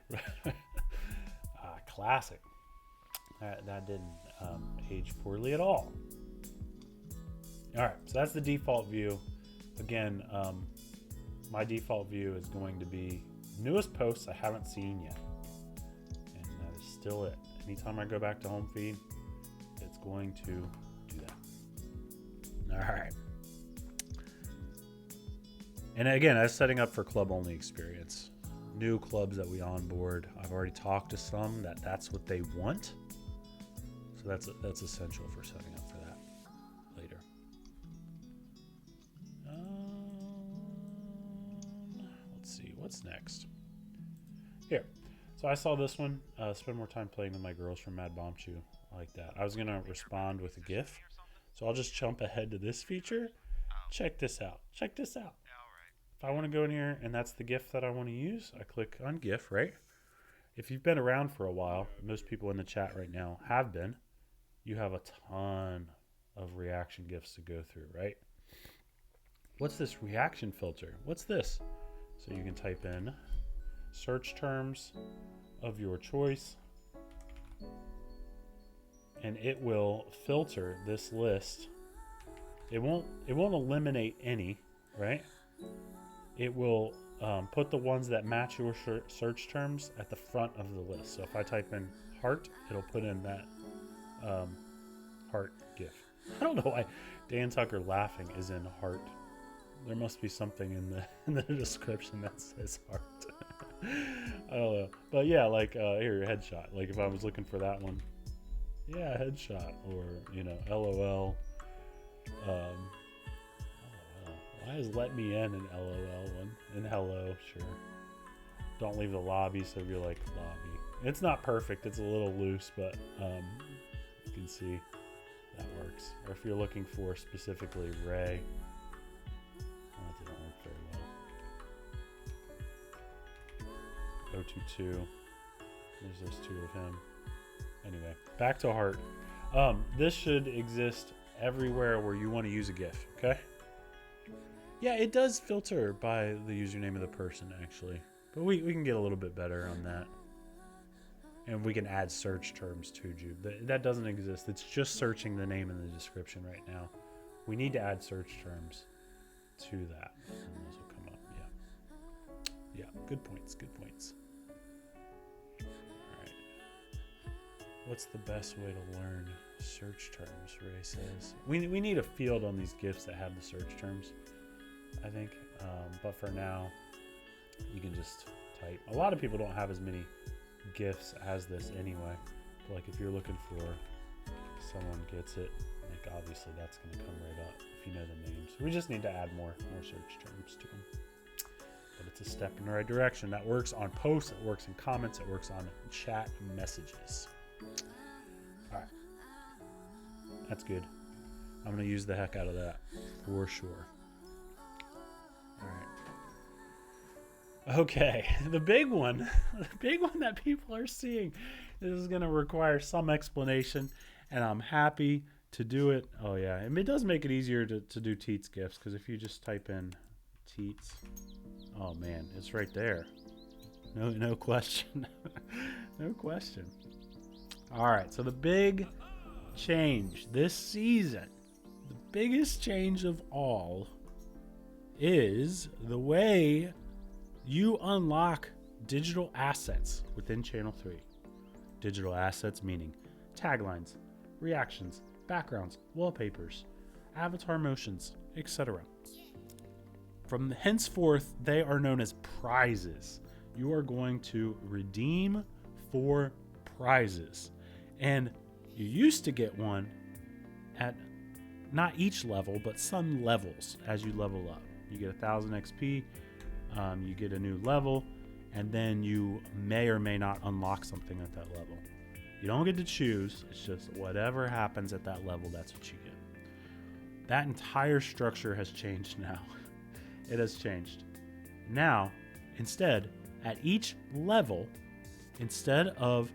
Classic. That didn't age poorly at all. All right. So that's the default view. Again, my default view is going to be newest posts I haven't seen yet. And that is still it. Anytime I go back to home feed, it's going to do that. All right. And again, that's setting up for club only experience. New clubs that we onboard. I've already talked to some that's what they want. So that's essential for setting up for that later. Let's see, what's next? Here. So I saw this one. Spend more time playing with my girls from Mad Bomb Chew. I like that. I was going to respond with a GIF. So I'll just jump ahead to this feature. Check this out. Check this out. If I want to go in here and that's the GIF that I want to use, I click on GIF, right? If you've been around for a while, most people in the chat right now have been, you have a ton of reaction GIFs to go through, right? What's this reaction filter? What's this? So you can type in search terms of your choice, and it will filter this list. It won't eliminate any, right? It will put the ones that match your search terms at the front of the list. So if I type in heart, it'll put in that heart GIF. I don't know why Dan Tucker laughing is in heart. There must be something in the description that says heart. I don't know. But yeah, here, headshot. Like if I was looking for that one, yeah, headshot. Or, LOL. Why is let me in an LOL one? And hello, sure. Don't leave the lobby, so you're like lobby. It's not perfect. It's a little loose, but you can see that works. Or if you're looking for specifically Ray, that didn't work very well. 022. There's those two of him. Anyway, back to heart. This should exist everywhere where you want to use a GIF, okay? Yeah, it does filter by the username of the person, actually. But we can get a little bit better on that. And we can add search terms too, Jude. That doesn't exist. It's just searching the name in the description right now. We need to add search terms to that. And those will come up, yeah. Yeah, good points, good points. All right. What's the best way to learn search terms? Ray says we need a field on these gifts that have the search terms, I think. But for now, you can just type. A lot of people don't have as many gifts as this anyway. But like if you're looking for someone gets it, like obviously that's going to come right up if you know the names. We just need to add more search terms to them. But it's a step in the right direction. That works on posts, it works in comments, it works on chat messages. All right, that's good. I'm going to use the heck out of that for sure. All right. Okay, the big one that people are seeing. This is going to require some explanation, and I'm happy to do it. Oh yeah, and it does make it easier to do Teats gifts, because if you just type in Teats, oh man, it's right there. No question. No question. All right, so the big change this season, the biggest change of all, is the way you unlock digital assets within Channel 3. Digital assets meaning taglines, reactions, backgrounds, wallpapers, avatar motions, etc. From henceforth, they are known as prizes. You are going to redeem for prizes. And you used to get one at not each level, but some levels as you level up. You get 1,000 XP, you get a new level, and then you may or may not unlock something at that level. You don't get to choose. It's just whatever happens at that level, that's what you get. That entire structure has changed now. It has changed. Now, instead, at each level, instead of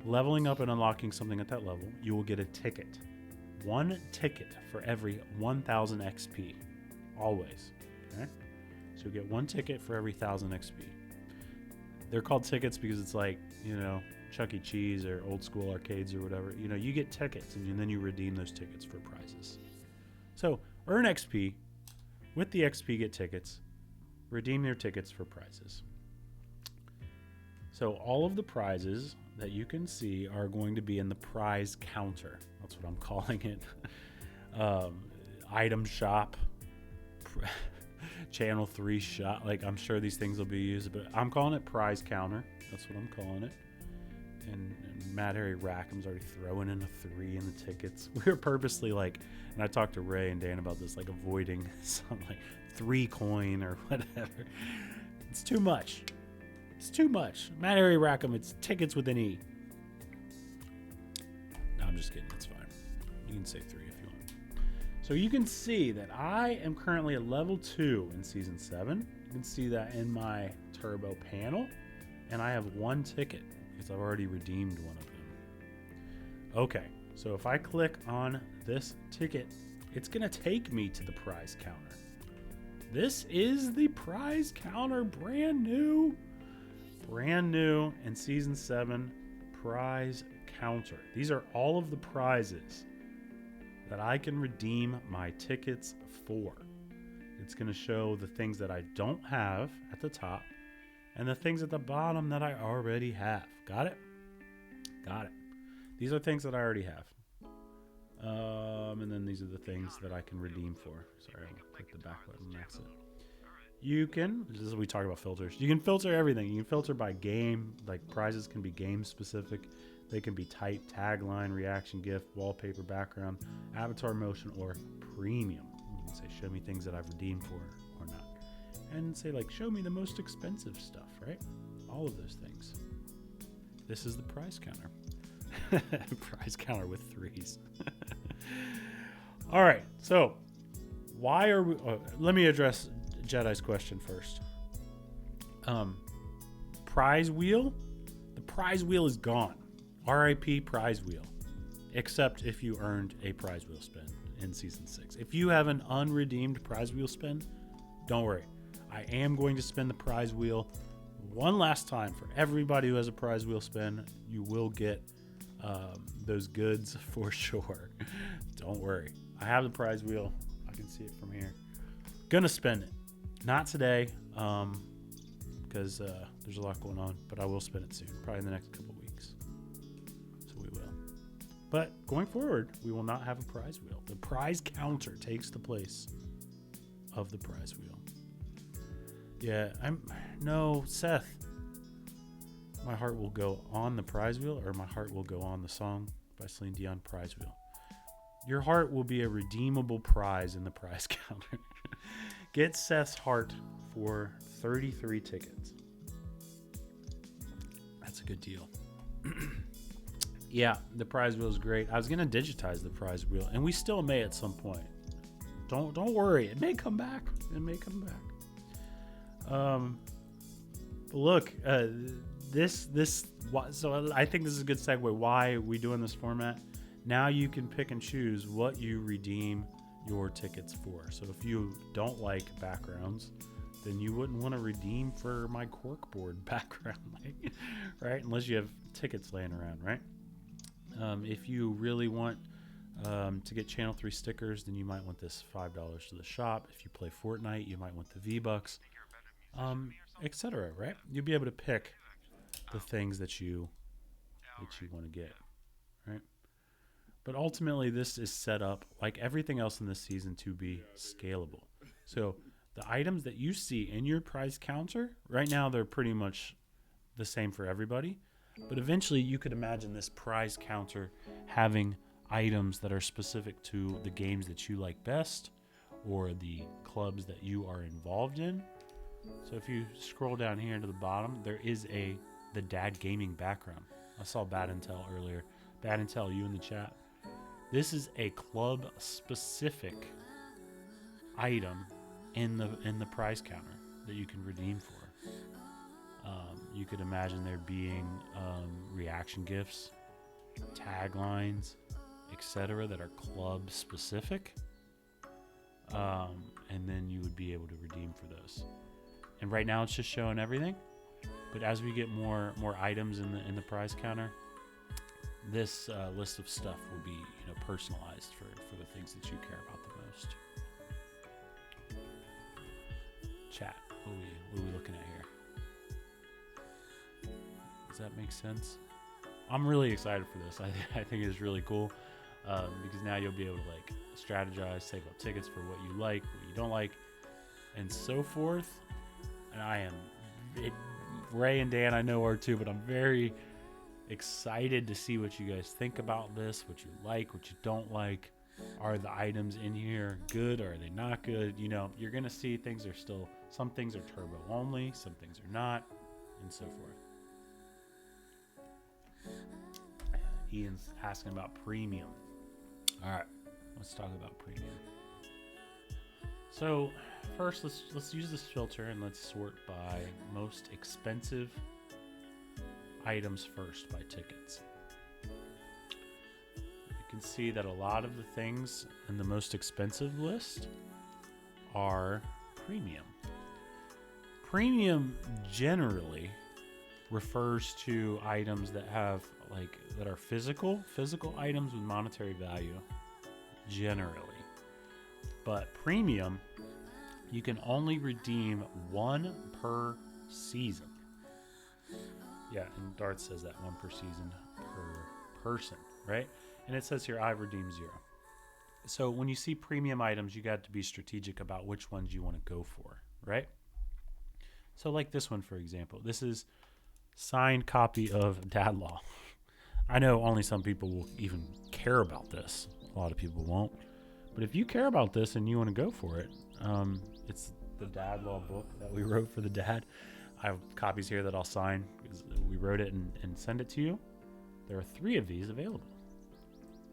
leveling up and unlocking something at that level, you will get a ticket. One ticket for every 1,000 XP. Always. Okay? So you get one ticket for every 1,000 XP. They're called tickets because it's like, Chuck E. Cheese or old school arcades or whatever. You get tickets and then you redeem those tickets for prizes. So earn XP. With the XP, get tickets. Redeem your tickets for prizes. So all of the prizes that you can see are going to be in the prize counter. That's what I'm calling it. Item shop. Channel 3 shop. Like, I'm sure these things will be used, but I'm calling it prize counter. That's what I'm calling it. And Mad Harry Rackham's already throwing in a 3 in the tickets. We were purposely and I talked to Ray and Dan about this, avoiding some 3 coin or whatever. It's too much. It's too much. Mad Harry Rackham, it's tickets with an E. No, I'm just kidding. It's fine. You can say 3 if you want. So you can see that I am currently at level 2 in Season 7. You can see that in my turbo panel. And I have 1 ticket because I've already redeemed one of them. Okay, so if I click on this ticket, it's going to take me to the prize counter. This is the prize counter, brand new in Season 7 prize counter. These are all of the prizes that I can redeem my tickets for. It's going to show the things that I don't have at the top and the things at the bottom that I already have. Got it? Got it. These are things that I already have. And then these are the things that I can redeem for. Sorry, I'll click the back button. That's it. You can, this is we talk about filters. You can filter everything. You can filter by game. Prizes can be game specific. They can be type, tagline, reaction, gift, wallpaper, background, avatar motion, or premium. You can say, show me things that I've redeemed for or not. And say, show me the most expensive stuff, right? All of those things. This is the prize counter. Prize counter with 3s. All right, so why are we... let me address Jedi's question first. Prize wheel? The prize wheel is gone. RIP prize wheel. Except if you earned a prize wheel spin in Season 6. If you have an unredeemed prize wheel spin, don't worry. I am going to spin the prize wheel one last time for everybody who has a prize wheel spin. You will get those goods for sure. Don't worry. I have the prize wheel. I can see it from here. Gonna spin it. Not today, because there's a lot going on, but I will spin it soon, probably in the next couple weeks. So we But going forward, we will not have a prize wheel. The prize counter takes the place of the prize wheel. Yeah, no, Seth. My heart will go on the prize wheel, or my heart will go on the song by Celine Dion, Prize Wheel. Your heart will be a redeemable prize in the prize counter. Get Seth's heart for 33 tickets. That's a good deal. Yeah, the prize wheel is great. I was gonna digitize the prize wheel, and we still may at some point. Don't worry, it may come back. It may come back. Look, so I think this is a good segue. Why are we doing this format? Now you can pick and choose what you redeem your tickets for. So if you don't like backgrounds, then you wouldn't want to redeem for my corkboard background, right? Unless you have tickets laying around, right? If you really want to get Channel 3 stickers, then you might want this $5 to the shop. If you play Fortnite, you might want the V-Bucks, etc. Right? You'll be able to pick the things that you want to get, right? But ultimately, this is set up like everything else in this season to be scalable. So the items that you see in your prize counter right now, they're pretty much the same for everybody. But eventually, you could imagine this prize counter having items that are specific to the games that you like best or the clubs that you are involved in. So if you scroll down here to the bottom, there is the Dad Gaming background. I saw Bad Intel earlier. Bad Intel, you in the chat. This is a club-specific item in the prize counter that you can redeem for. You could imagine there being reaction gifts, taglines, etc. that are club specific, and then you would be able to redeem for those. And right now it's just showing everything, but as we get more items in the prize counter, this list of stuff will be personalized for the things that you care about the most. Chat, what are we looking at here? Does that make sense? I'm really excited for this. I think it's really cool because now you'll be able to strategize, save up tickets for what you like, what you don't like, and so forth. And Ray and Dan I know are too, but I'm very excited to see what you guys think about this, what you like, what you don't like. Are the items in here good or are they not good? You're going to see some things are turbo only, some things are not, and so forth. Ian's asking about premium. All right, let's talk about premium. So first, let's use this filter and let's sort by most expensive items first by tickets. You can see that a lot of the things in the most expensive list are premium. Premium generally refers to items that have that are physical items with monetary value generally. But premium, you can only redeem one per season. Yeah, and Dart says that one per season per person, right? And it says here, I've redeemed 0. So when you see premium items, you got to be strategic about which ones you want to go for, right? So like this one, for example, this is signed copy of Dad Law. I know only some people will even care about this. A lot of people won't. But if you care about this and you want to go for it, it's the Dad Law book that we wrote for the dad. I have copies here that I'll sign because we wrote it and send it to you. There are 3 of these available,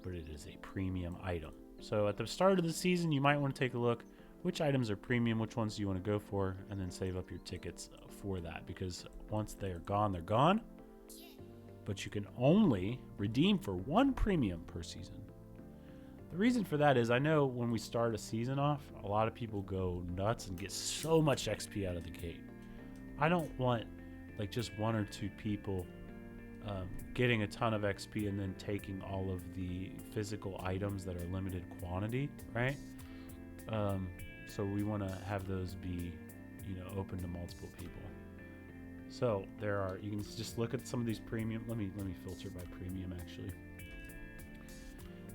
but it is a premium item. So at the start of the season, you might want to take a look. Which items are premium? Which ones do you want to go for? And then save up your tickets for that, because once they are gone, they're gone. But you can only redeem for 1 premium per season. The reason for that is I know when we start a season off, a lot of people go nuts and get so much XP out of the gate. I don't want just 1 or 2 people getting a ton of XP and then taking all of the physical items that are limited quantity, right? So we want to have those be, open to multiple people. So you can just look at some of these premium. Let me filter by premium actually.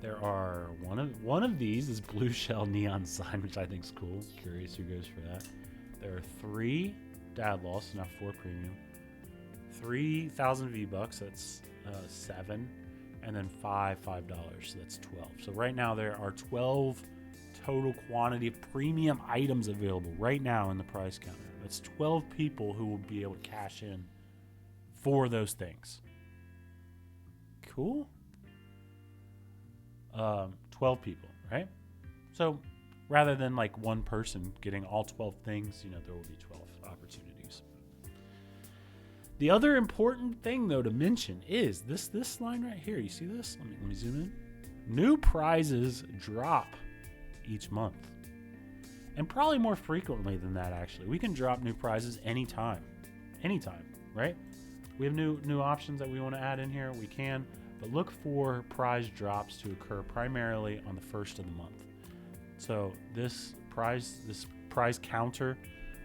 There are one of these is blue shell neon sign, which I think is cool. Curious who goes for that. There are 3 dad loss, not 4 premium. 3,000 V-Bucks, that's 7, and then $5, so that's 12. So right now there are 12 total quantity of premium items available right now in the prize counter. That's 12 people who will be able to cash in for those things. Cool. 12 people, right? So rather than like one person getting all 12 things, there will be 12 opportunities. The other important thing, though, to mention is this line right here. You see this? Let me zoom in. New prizes drop each month. And probably more frequently than that, actually. We can drop new prizes anytime. Anytime, right? We have new options that we want to add in here. We can. But look for prize drops to occur primarily on the first of the month. So this prize counter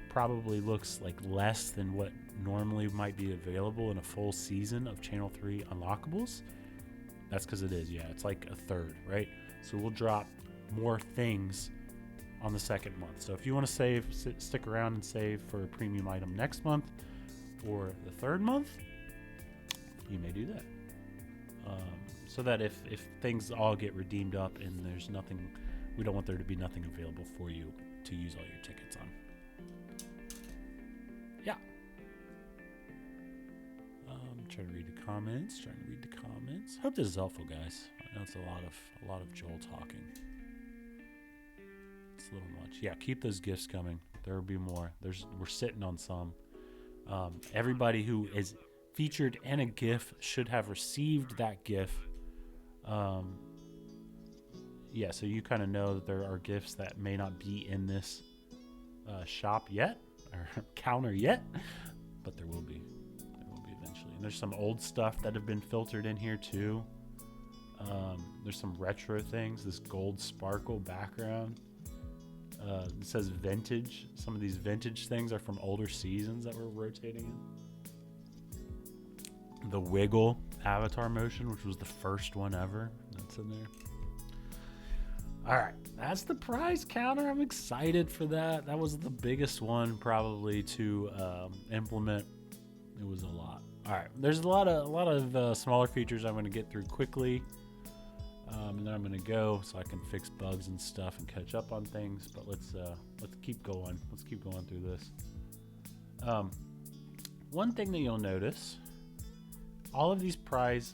probably looks like less than what normally might be available in a full season of Channel 3 unlockables. That's because it is, yeah. It's like a third, right? So we'll drop more things on the second month. So if you want to save, stick around and save for a premium item next month or the third month, you may do that. So that if things all get redeemed up and there's nothing, we don't want there to be nothing available for you to use all your tickets on. Yeah. Trying to read the comments. Hope this is helpful, guys. I know it's a lot of Joel talking. It's a little much. Yeah, keep those gifts coming. There will be more. We're sitting on some. Everybody who is featured in a GIF should have received that GIF. Yeah, so you kind of know that there are gifts that may not be in this shop yet or counter yet, but there will be. Eventually. And there's some old stuff that have been filtered in here too. There's some retro things. This gold sparkle background. It says vintage. Some of these vintage things are from older seasons that we're rotating in. The Wiggle avatar motion, which was the first one ever. That's in there. All right, that's the prize counter. I'm excited for that. That was the biggest one probably to implement. It was a lot. All right, there's a lot of smaller features I'm going to get through quickly, and then I'm going to go so I can fix bugs and stuff and catch up on things. But let's keep going. Let's keep going through this. One thing that you'll notice, all of these prize,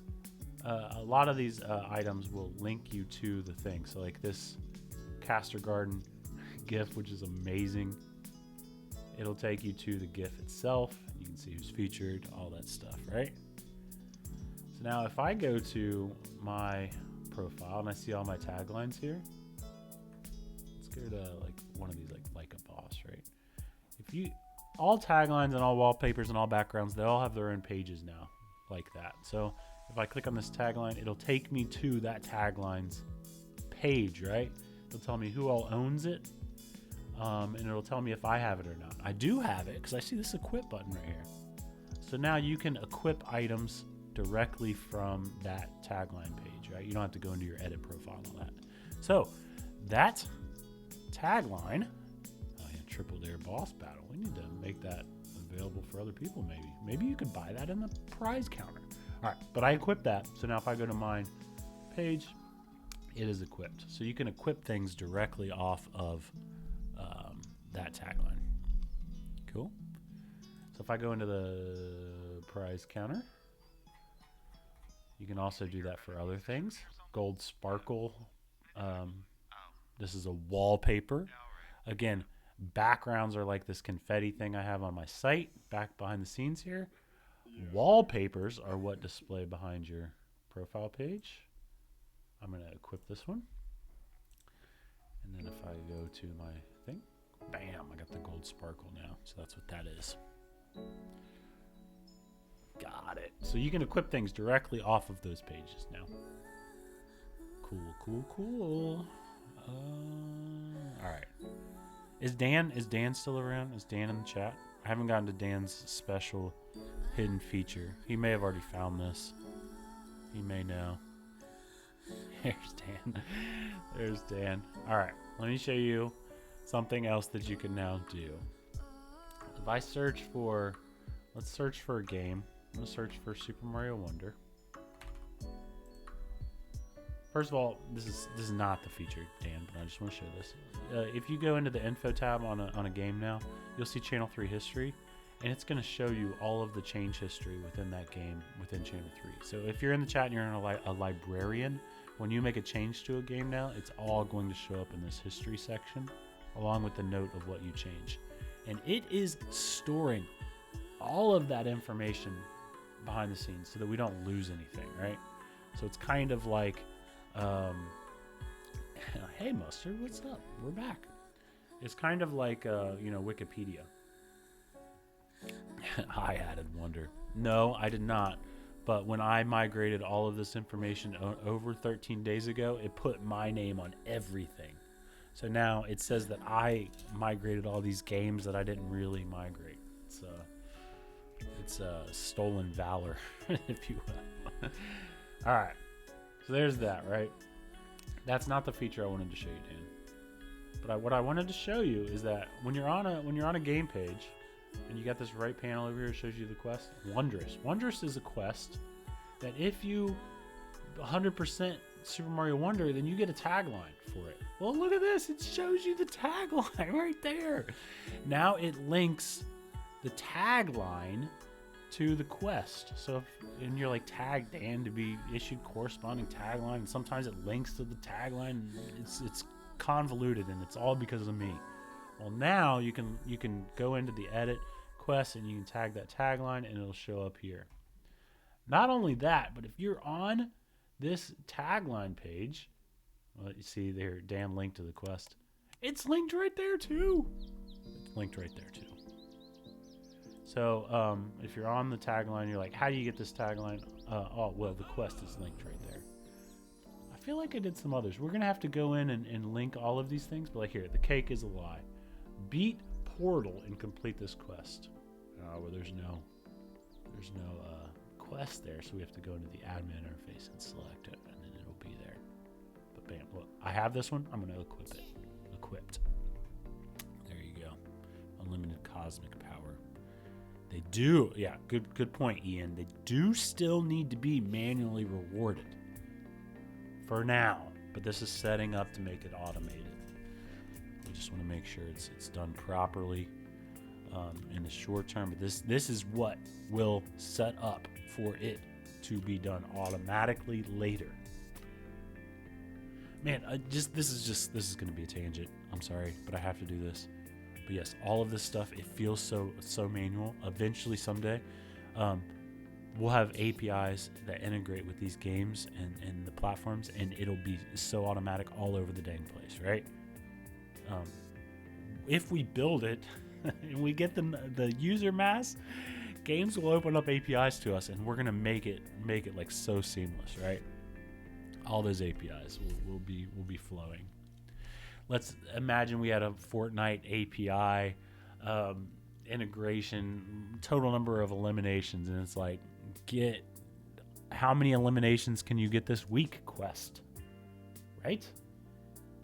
a lot of these items will link you to the thing. So like this Castor Garden GIF, which is amazing. It'll take you to the GIF itself. You can see who's featured, all that stuff, right? So now if I go to my profile and I see all my taglines here, let's go to like one of these, like a boss, right? All taglines and all wallpapers and all backgrounds, they all have their own pages now, like that. So if I click on this tagline, it'll take me to that tagline's page, right? It'll tell me who all owns it. And it'll tell me if I have it or not. I do have it because I see this equip button right here. So now you can equip items directly from that tagline page, right? You don't have to go into your edit profile and all that. So that tagline, triple dare boss battle. We need to make that available for other people maybe. Maybe you could buy that in the prize counter. All right, but I equipped that. So now if I go to my page, it is equipped. So you can equip things directly off of that tagline. Cool. So if I go into the prize counter, you can also do that for other things. Gold sparkle. This is a wallpaper. Again, backgrounds are like this confetti thing I have on my site back behind the scenes here. Wallpapers are what display behind your profile page. I'm going to equip this one. And then if I go to my thing, bam, I got the gold sparkle now. So that's what that is. Got it. So you can equip things directly off of those pages now. Cool. All right. Is Dan still around? Is Dan in the chat? I haven't gotten to Dan's special hidden feature. He may have already found this. He may know. There's Dan. There's Dan. All right, let me show you something else that you can now do. If I search for, let's search for a game. I'm gonna search for Super Mario Wonder. First of all, this is not the feature, Dan, but I just want to show this. If you go into the info tab on a game now, you'll see Channel 3 history, and it's going to show you all of the change history within that game within Channel 3. So if you're in the chat and you're a librarian, when you make a change to a game now, it's all going to show up in this history section, along with the note of what you changed. And it is storing all of that information behind the scenes so that we don't lose anything, right? So it's kind of like, hey Mustard, what's up? We're back. It's kind of like, Wikipedia. I added Wonder. No, I did not. But when I migrated all of this information over 13 days ago, it put my name on everything. So now it says that I migrated all these games that I didn't really migrate. It's stolen valor, if you will. All right. So there's that, right? That's not the feature I wanted to show you, Dan. But what I wanted to show you is that when you're on a game page, and you got this right panel over here that shows you the quest, Wondrous. Wondrous is a quest that if you 100% Super Mario Wonder, then you get a tagline for it. Well, look at this. It shows you the tagline right there. Now it links the tagline to the quest. So and you're like tagged Dan to be issued corresponding tagline, and sometimes it links to the tagline. It's convoluted, and it's all because of me. Well, now you can go into the edit quest and you can tag that tagline and it'll show up here. Not only that, but if you're on this tagline page, well, you see there, Dan linked to the quest. It's linked right there too. It's linked right there too. So if you're on the tagline, you're like, how do you get this tagline? Well, the quest is linked right there. I feel like I did some others. We're going to have to go in and link all of these things. But like here, the cake is a lie. Beat Portal and complete this quest. Well, there's no quest there, so we have to go into the admin interface and select it, and then it'll be there. But bam, look, I have this one. I'm going to equip it. Equipped. There you go. Unlimited cosmic power. They do, yeah, good point, Ian. They do still need to be manually rewarded for now, but this is setting up to make it automated. We just want to make sure it's done properly in the short term. But this is what will set up for it to be done automatically later. Man, this is going to be a tangent. I'm sorry, but I have to do this. But yes, all of this stuff, it feels so manual. Eventually, someday, we'll have APIs that integrate with these games and the platforms, and it'll be so automatic all over the dang place, right? If we build it and we get the user mass, games will open up APIs to us, and we're gonna make it like so seamless, right? All those APIs will be flowing. Let's imagine we had a Fortnite API integration, total number of eliminations, and it's like, get how many eliminations can you get this week quest, right?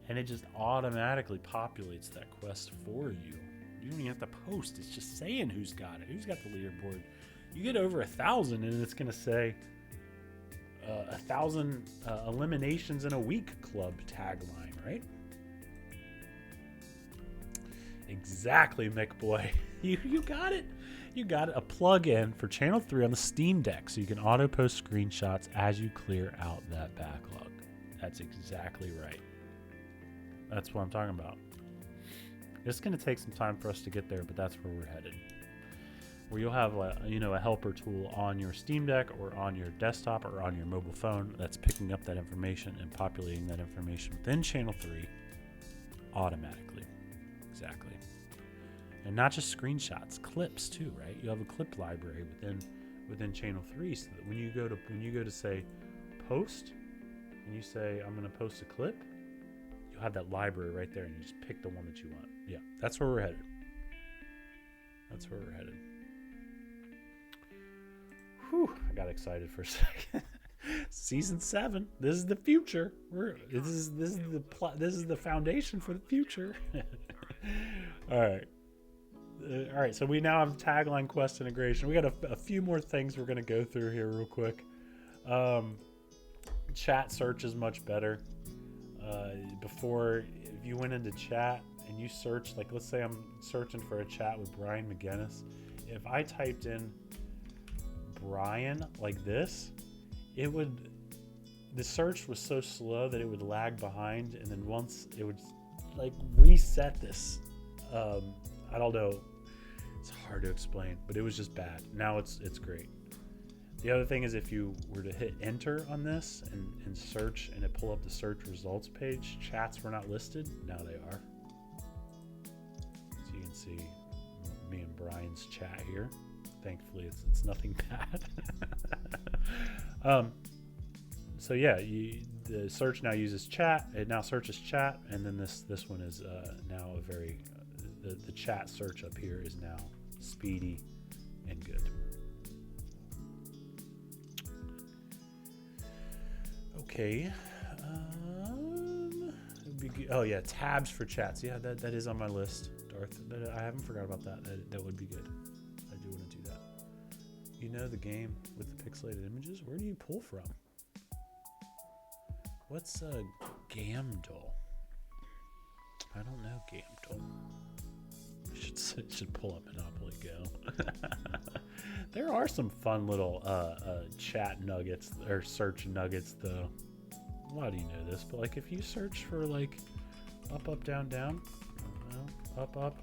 And it just automatically populates that quest for you. You don't even have to post. It's just saying who's got it, who's got the leaderboard. You get over 1,000, and it's gonna say 1,000 eliminations in a week club tagline, right? Exactly, McBoy. You got it. You got it. A plug-in for Channel 3 on the Steam Deck, so you can auto-post screenshots as you clear out that backlog. That's exactly right. That's what I'm talking about. It's going to take some time for us to get there, but that's where we're headed. Where you'll have a helper tool on your Steam Deck or on your desktop or on your mobile phone that's picking up that information and populating that information within Channel 3 automatically. Exactly. And not just screenshots, clips too, right? You have a clip library within Channel 3, so that when you go to say post, and you say I'm going to post a clip, you'll have that library right there, and you just pick the one that you want. Yeah, that's where we're headed. That's where we're headed. Whew, I got excited for a second. Season 7. This is the future. This is the foundation for the future. All right. All right. So we now have tagline quest integration. We got a few more things we're gonna go through here real quick. Chat search is much better. Before, if you went into chat and you search, like let's say I'm searching for a chat with Brian McGinnis, if I typed in Brian like this, the search was so slow that it would lag behind, and then once it would like reset this. I don't know, it's hard to explain, but it was just bad. Now it's great. The other thing is if you were to hit enter on this and search, and it pull up the search results page, chats were not listed. Now they are. So you can see me and Brian's chat here. Thankfully, it's nothing bad. So yeah, the search now uses chat. It now searches chat, and then this one is now a very the chat search up here is now speedy and good. Okay. Oh yeah, tabs for chats. Yeah, that is on my list, Darth. I haven't forgot about that. That would be good. I do want to do that. You know the game with the pixelated images? Where do you pull from? What's Gamdol? I don't know Gamdol. Should pull up Monopoly Go. There are some fun little chat nuggets or search nuggets though. Why do you know this? But like if you search for like up down down, up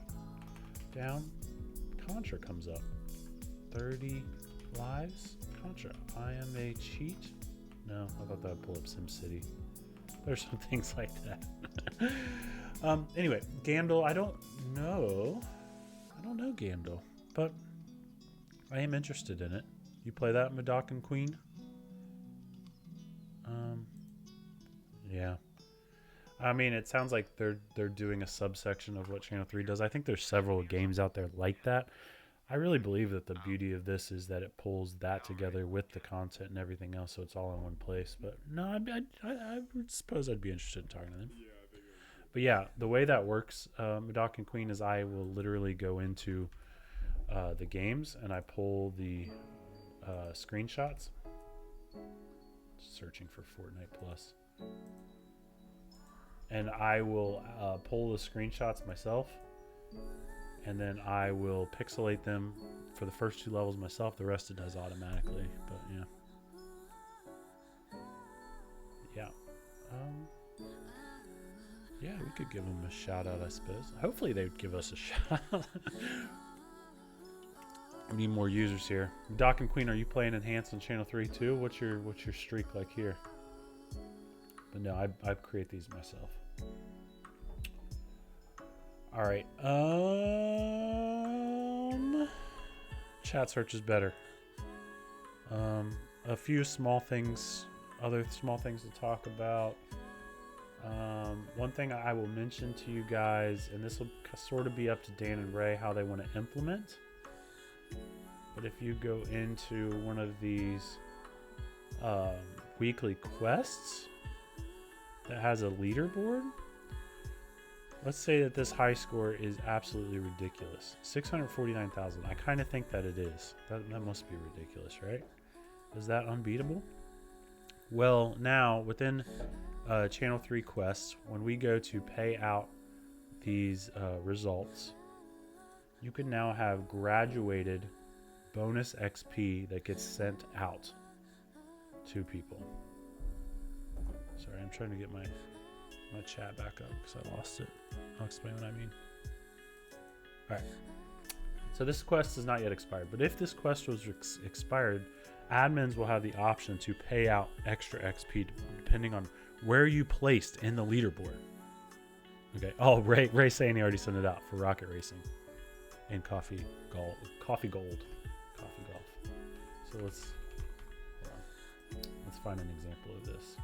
down, Contra comes up. 30 lives, Contra. I am a cheat. No, I thought that would pull up SimCity. There's some things like that. Anyway, Gamdol, I don't know Gamdol, but I am interested in it. You play that, Madoc Queen? Yeah. I mean, it sounds like they're doing a subsection of what Channel 3 does. I think there's several games out there like that. I really believe that the beauty of this is that it pulls that together with the content and everything else, so it's all in one place. But no, I would suppose I'd be interested in talking to them. But yeah, the way that works, Madoc and Queen, is I will literally go into the games and I pull the screenshots. Searching for Fortnite Plus. And I will pull the screenshots myself. And then I will pixelate them for the first 2 levels myself. The rest it does automatically. But yeah. Yeah, we could give them a shout out, I suppose. Hopefully they'd give us a shout out. We need more users here. Doc and Queen, are you playing Enhanced on Channel 3 too? What's your streak like here? But no, I create these myself. All right. Chat search is better. A few small things, other small things to talk about. One thing I will mention to you guys, and this will sort of be up to Dan and Ray how they want to implement. But if you go into one of these weekly quests that has a leaderboard, let's say that this high score is absolutely ridiculous. 649,000. I kind of think that it is. That must be ridiculous, right? Is that unbeatable? Well, now within Channel 3 quests, when we go to pay out these results, you can now have graduated bonus XP that gets sent out to people. Sorry, I'm trying to get my chat back up because I lost it. I'll explain what I mean. Alright. So this quest is not yet expired, but if this quest was expired, admins will have the option to pay out extra XP depending on where you placed in the leaderboard. Okay. Oh, Ray saying he already sent it out for Rocket Racing and Coffee Gold. So let's find an example of this.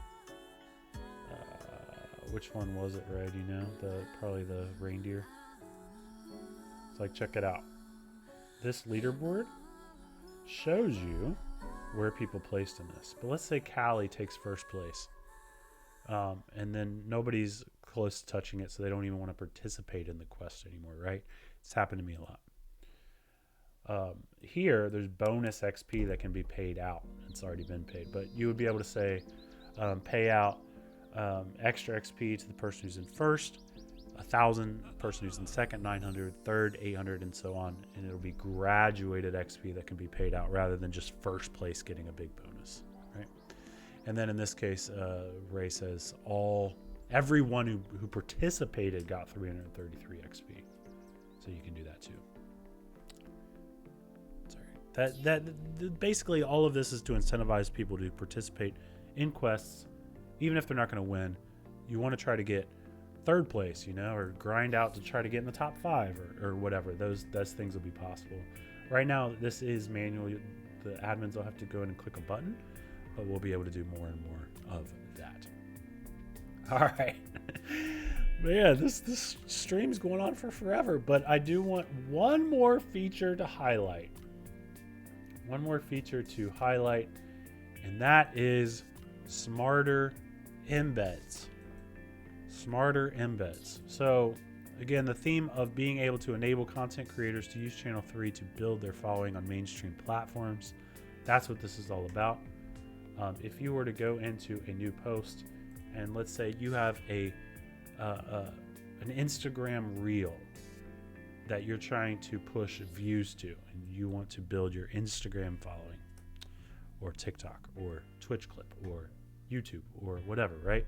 Which one was it, Ray? Do you know? Probably the reindeer. It's like, check it out. This leaderboard shows you where people placed in this. But let's say Callie takes first place, and then nobody's close to touching it, so they don't even want to participate in the quest anymore, right? It's happened to me a lot. Here, there's bonus XP that can be paid out. It's already been paid, but you would be able to say, pay out extra XP to the person who's in first, 1,000, person who's in second, 900, third, 800, and so on. And it'll be graduated XP that can be paid out rather than just first place getting a big bonus, right? And then in this case, Ray says everyone who participated got 333 XP. So you can do that too. That basically all of this is to incentivize people to participate in quests, even if they're not going to win. You want to try to get third place, or grind out to try to get in the top 5 or whatever. Those things will be possible. Right now, this is manual. The admins will have to go in and click a button, but we'll be able to do more and more of that. All right. But yeah, this stream's going on for forever, but I do want one more feature to highlight. And that is smarter embeds. So again, the theme of being able to enable content creators to use Channel 3 to build their following on mainstream platforms. That's what this is all about. If you were to go into a new post and let's say you have an Instagram reel that you're trying to push views to, and you want to build your Instagram following, or TikTok, or Twitch clip, or YouTube, or whatever, right?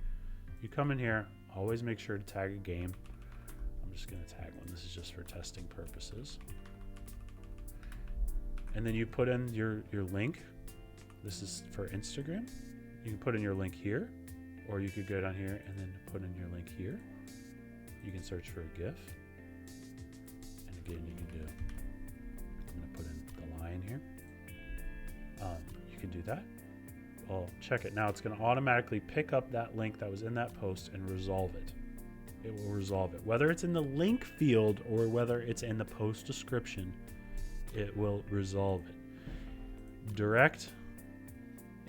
You come in here, always make sure to tag a game. I'm just going to tag one. This is just for testing purposes. And then you put in your link. This is for Instagram. You can put in your link here, or you could go down here and then put in your link here. You can search for a GIF. You can do, I'm going to put in the line here. You can do that. Well, check it. Now it's going to automatically pick up that link that was in that post and resolve it. It will resolve it. Whether it's in the link field or whether it's in the post description, it will resolve it. Direct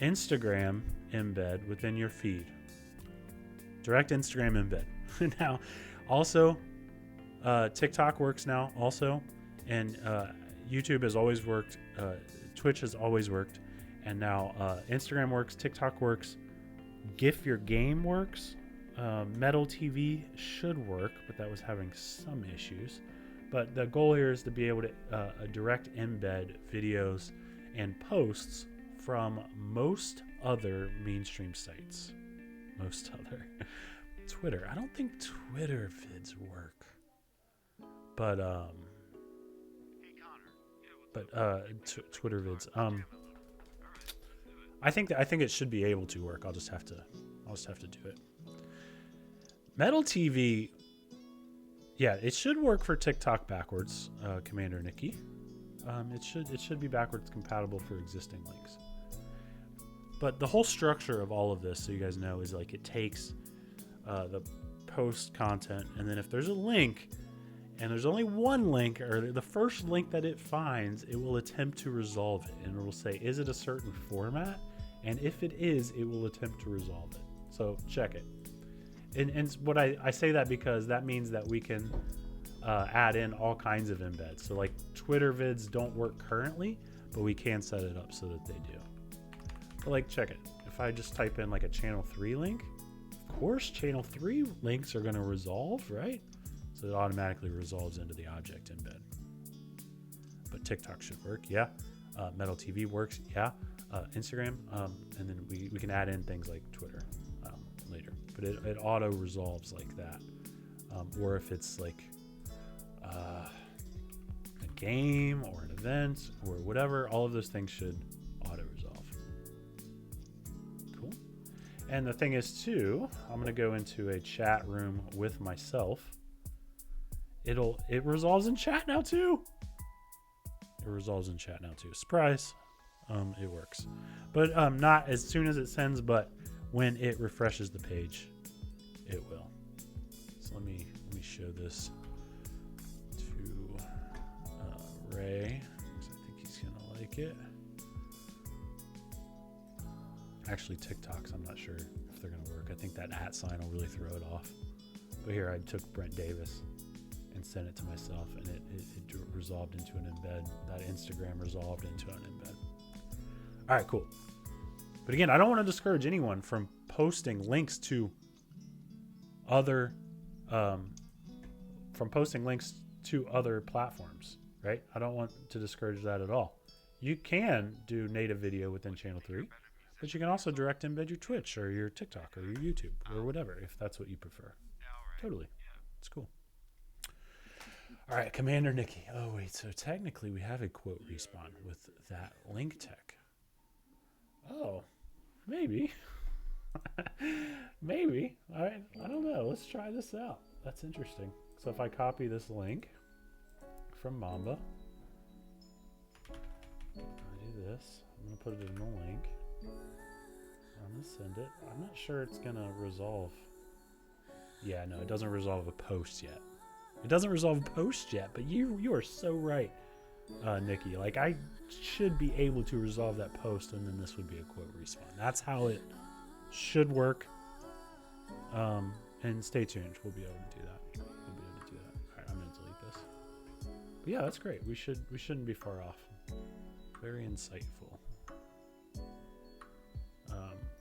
Instagram embed within your feed. Direct Instagram embed. Now, also, TikTok works now also, and YouTube has always worked, Twitch has always worked, and now Instagram works, TikTok works, GIF Your Game works, Metal TV should work, but that was having some issues. But the goal here is to be able to direct embed videos and posts from most other mainstream sites. Most other. Twitter. I don't think Twitter vids work. But Twitter vids. I think it should be able to work. I'll just have to do it. Metal TV. Yeah, it should work for TikTok backwards, Commander Nikki. It should be backwards compatible for existing links. But the whole structure of all of this, so you guys know, is like it takes the post content, and then if there's a link, and there's only one link, or the first link that it finds, it will attempt to resolve it, and it will say, is it a certain format? And if it is, it will attempt to resolve it. So check it. And what I say that because that means that we can add in all kinds of embeds. So like Twitter vids don't work currently, but we can set it up so that they do. But like, check it. If I just type in like a channel 3 link, of course channel 3 links are going to resolve, right? So it automatically resolves into the object embed. But TikTok should work, yeah. Metal TV works, yeah. Instagram, and then we can add in things like Twitter later. But it auto resolves like that. Or if it's like a game or an event or whatever, all of those things should auto resolve. Cool. And the thing is too, I'm going to go into a chat room with myself. It resolves in chat now too. It resolves in chat now too. Surprise. It works. But not as soon as it sends, but when it refreshes the page, it will. So let me show this to Ray, because I think he's gonna like it. Actually, TikToks, I'm not sure if they're going to work. I think that @ sign will really throw it off. But here I took Brent Davis and sent it to myself, and it resolved into an embed. That Instagram resolved into an embed. All right, cool. But again, I don't want to discourage anyone from posting links to other platforms, right? I don't want to discourage that at all. You can do native video within Channel 3, but you can also direct embed your Twitch or your TikTok or your YouTube or whatever, if that's what you prefer. Totally. It's cool. All right, Commander Nikki. Oh, wait. So technically we have a quote respawn with that link tech. Oh, maybe. Maybe. All right. I don't know. Let's try this out. That's interesting. So if I copy this link from Mamba, I do this. I'm going to put it in the link. I'm going to send it. I'm not sure it's going to resolve. Yeah, no, it doesn't resolve a post yet. It doesn't resolve a post yet, but you are so right, Nikki. Like, I should be able to resolve that post, and then this would be a quote respawn. That's how it should work. And stay tuned. We'll be able to do that. All right, I'm going to delete this. But yeah, that's great. We shouldn't be far off. Very insightful.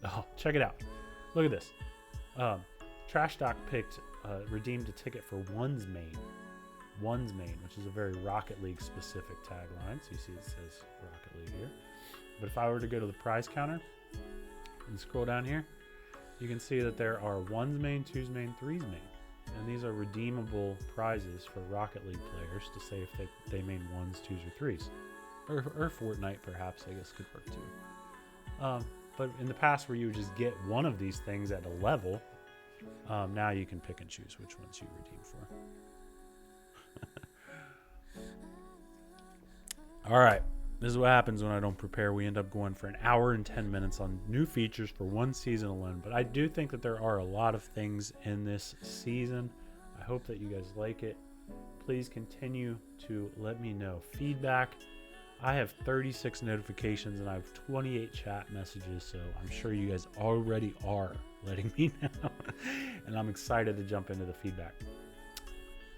Oh, check it out. Look at this. Trash Doc redeemed a ticket for One's Main, which is a very Rocket League specific tagline. So you see it says Rocket League here. But if I were to go to the prize counter and scroll down here, you can see that there are One's Main, Two's Main, Three's Main. And these are redeemable prizes for Rocket League players to say if they main 1s, 2s, or 3s. Or Fortnite, perhaps, I guess, could work too. But in the past, where you would just get one of these things at a level, now you can pick and choose which ones you redeem for. All right. This is what happens when I don't prepare. We end up going for an hour and 10 minutes on new features for one season alone. But I do think that there are a lot of things in this season. I hope that you guys like it. Please continue to let me know feedback. I have 36 notifications and I have 28 chat messages, so I'm sure you guys already are letting me know. And I'm excited to jump into the feedback.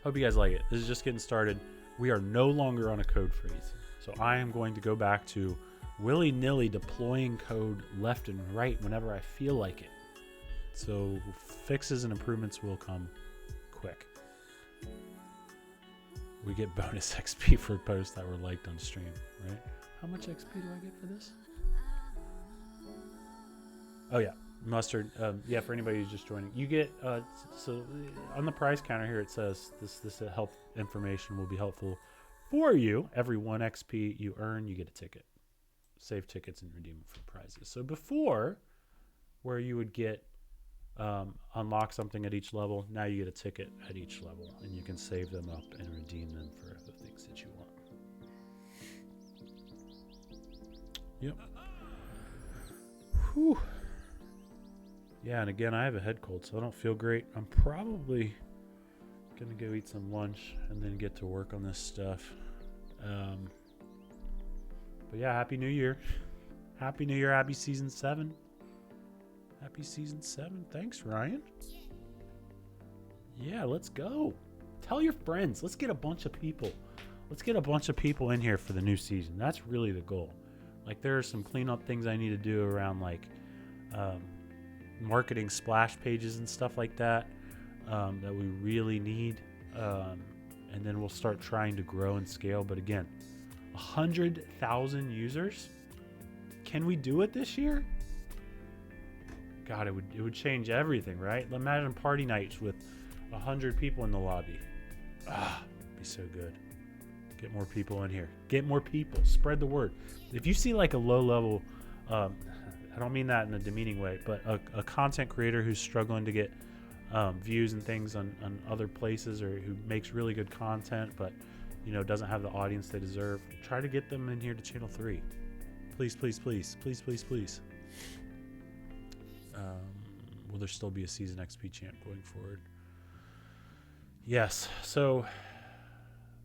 Hope you guys like it. This is just getting started. We are no longer on a code freeze. So I am going to go back to willy-nilly deploying code left and right whenever I feel like it. So fixes and improvements will come quick. We get bonus XP for posts that were liked on stream, right? How much XP do I get for this? Oh yeah, Mustard. Yeah, for anybody who's just joining, you get so on the prize counter here it says this help information will be helpful for you. Every 1 XP you earn, you get a ticket. Save tickets and redeem for prizes. So before, where you would get unlock something at each level, now you get a ticket at each level, and you can save them up and redeem them for the things that you want. Yep. Whew. Yeah, and again, I have a head cold, so I don't feel great. I'm probably gonna go eat some lunch and then get to work on this stuff. But yeah, Happy New Year. Happy New Year. Happy Season 7. Happy Season 7. Thanks, Ryan. Yeah, let's go. Tell your friends. Let's get a bunch of people. Let's get a bunch of people in here for the new season. That's really the goal. Like, there are some cleanup things I need to do around, like, marketing splash pages and stuff like that, that we really need. And then we'll start trying to grow and scale. But again, 100,000 users. Can we do it this year? God, it would change everything, right? Imagine party nights with 100 people in the lobby. It'd be so good. Get more people in here. Get more people. Spread the word. If you see like a low level, I don't mean that in a demeaning way, but a content creator who's struggling to get views and things on other places, or who makes really good content, but doesn't have the audience they deserve, try to get them in here to Channel 3. Please, please, please, please, please, please. Will there still be a Season XP champ going forward? Yes. So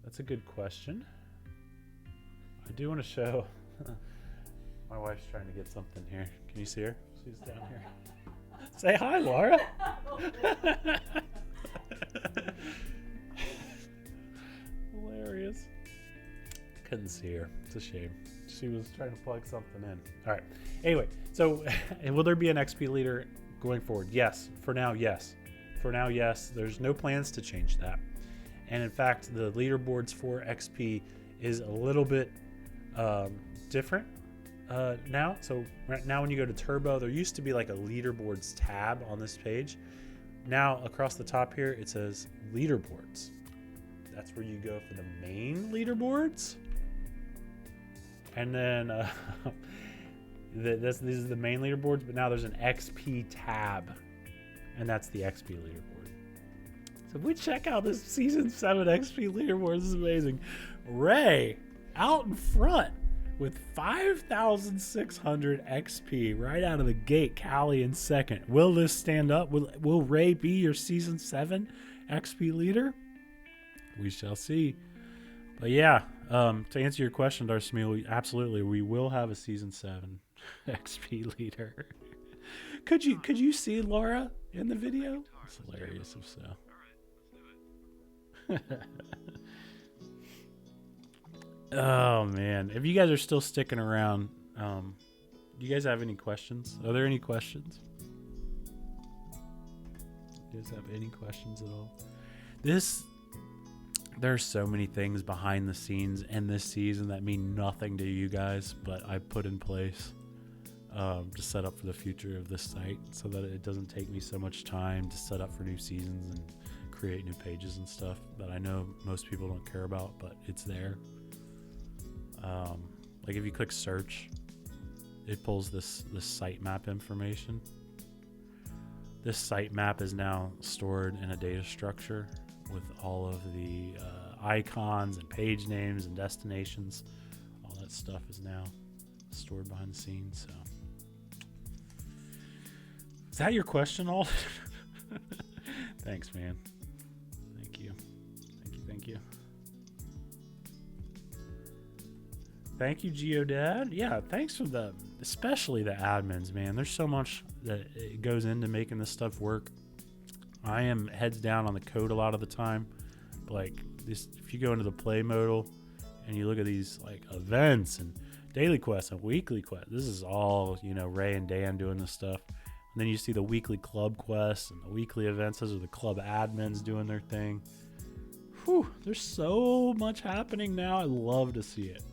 that's a good question. I do want to show. My wife's trying to get something here. Can you see her? She's down here. Say hi, Laura. Hilarious. Couldn't see her. It's a shame. She was trying to plug something in. All right. Anyway, so will there be an XP leader going forward? Yes. For now, yes. For now, yes. There's no plans to change that. And in fact, the leaderboards for XP is a little bit different now. So right now when you go to Turbo, there used to be like a leaderboards tab on this page. Now across the top here, it says leaderboards. That's where you go for the main leaderboards. And then this is the main leaderboards, but now there's an XP tab, and that's the XP leaderboard. So if we check out this season 7 XP leaderboard, this is amazing. Ray out in front with 5,600 XP right out of the gate. Callie in second. Will this stand up? Will Ray be your season 7 XP leader? We shall see. But yeah, to answer your question, Darcy, absolutely, we will have a season 7 XP leader. Could you see Laura in the video? It's hilarious if so. Oh man, if you guys are still sticking around, do you guys have any questions? Are there any questions? Do you guys have any questions at all? There's so many things behind the scenes in this season that mean nothing to you guys, but I put in place to set up for the future of this site so that it doesn't take me so much time to set up for new seasons and create new pages and stuff that I know most people don't care about, but it's there. Like if you click search, it pulls this sitemap information. This sitemap is now stored in a data structure with all of the icons and page names and destinations. All that stuff is now stored behind the scenes. So, is that your question, all? Thanks, man. Thank you. Thank you, Geodad. Yeah, thanks for especially the admins, man. There's so much that it goes into making this stuff work. I am heads down on the code a lot of the time. Like this, if you go into the play modal and you look at these like events and daily quests and weekly quests, this is all, Ray and Dan doing this stuff. And then you see the weekly club quests and the weekly events. Those are the club admins doing their thing. Whew, there's so much happening now. I love to see it.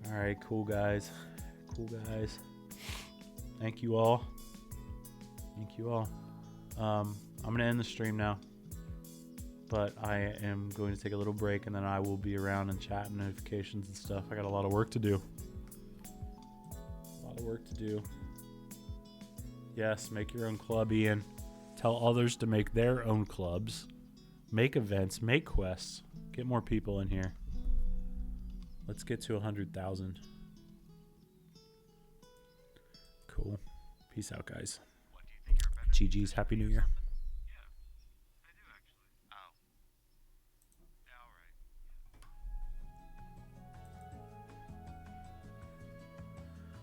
All right, cool guys. Thank you all. I'm going to end the stream now, but I am going to take a little break and then I will be around and chat and notifications and stuff. I got a lot of work to do. Yes, make your own club, Ian. Tell others to make their own clubs. Make events, make quests. Get more people in here. Let's get to 100,000. Cool. Peace out, guys. GG's. Happy New Year.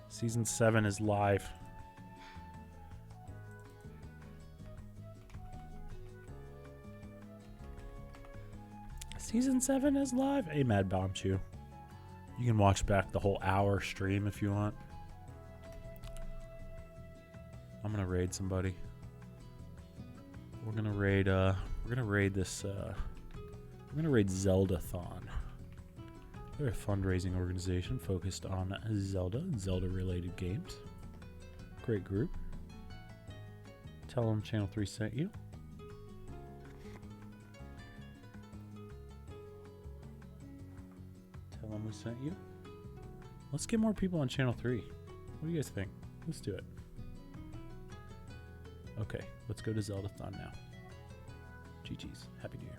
Season 7 is live. Season 7 is live. Hey, Mad Bomb Chew. You can watch back the whole hour stream if you want. I'm gonna raid somebody. We're gonna raid this. We're gonna raid Zeldathon. They're a fundraising organization focused on Zelda and Zelda-related games. Great group. Tell them Channel 3 sent you. Tell them we sent you. Let's get more people on Channel 3. What do you guys think? Let's do it. Okay, let's go to Zeldathon now. GG's. Happy New Year.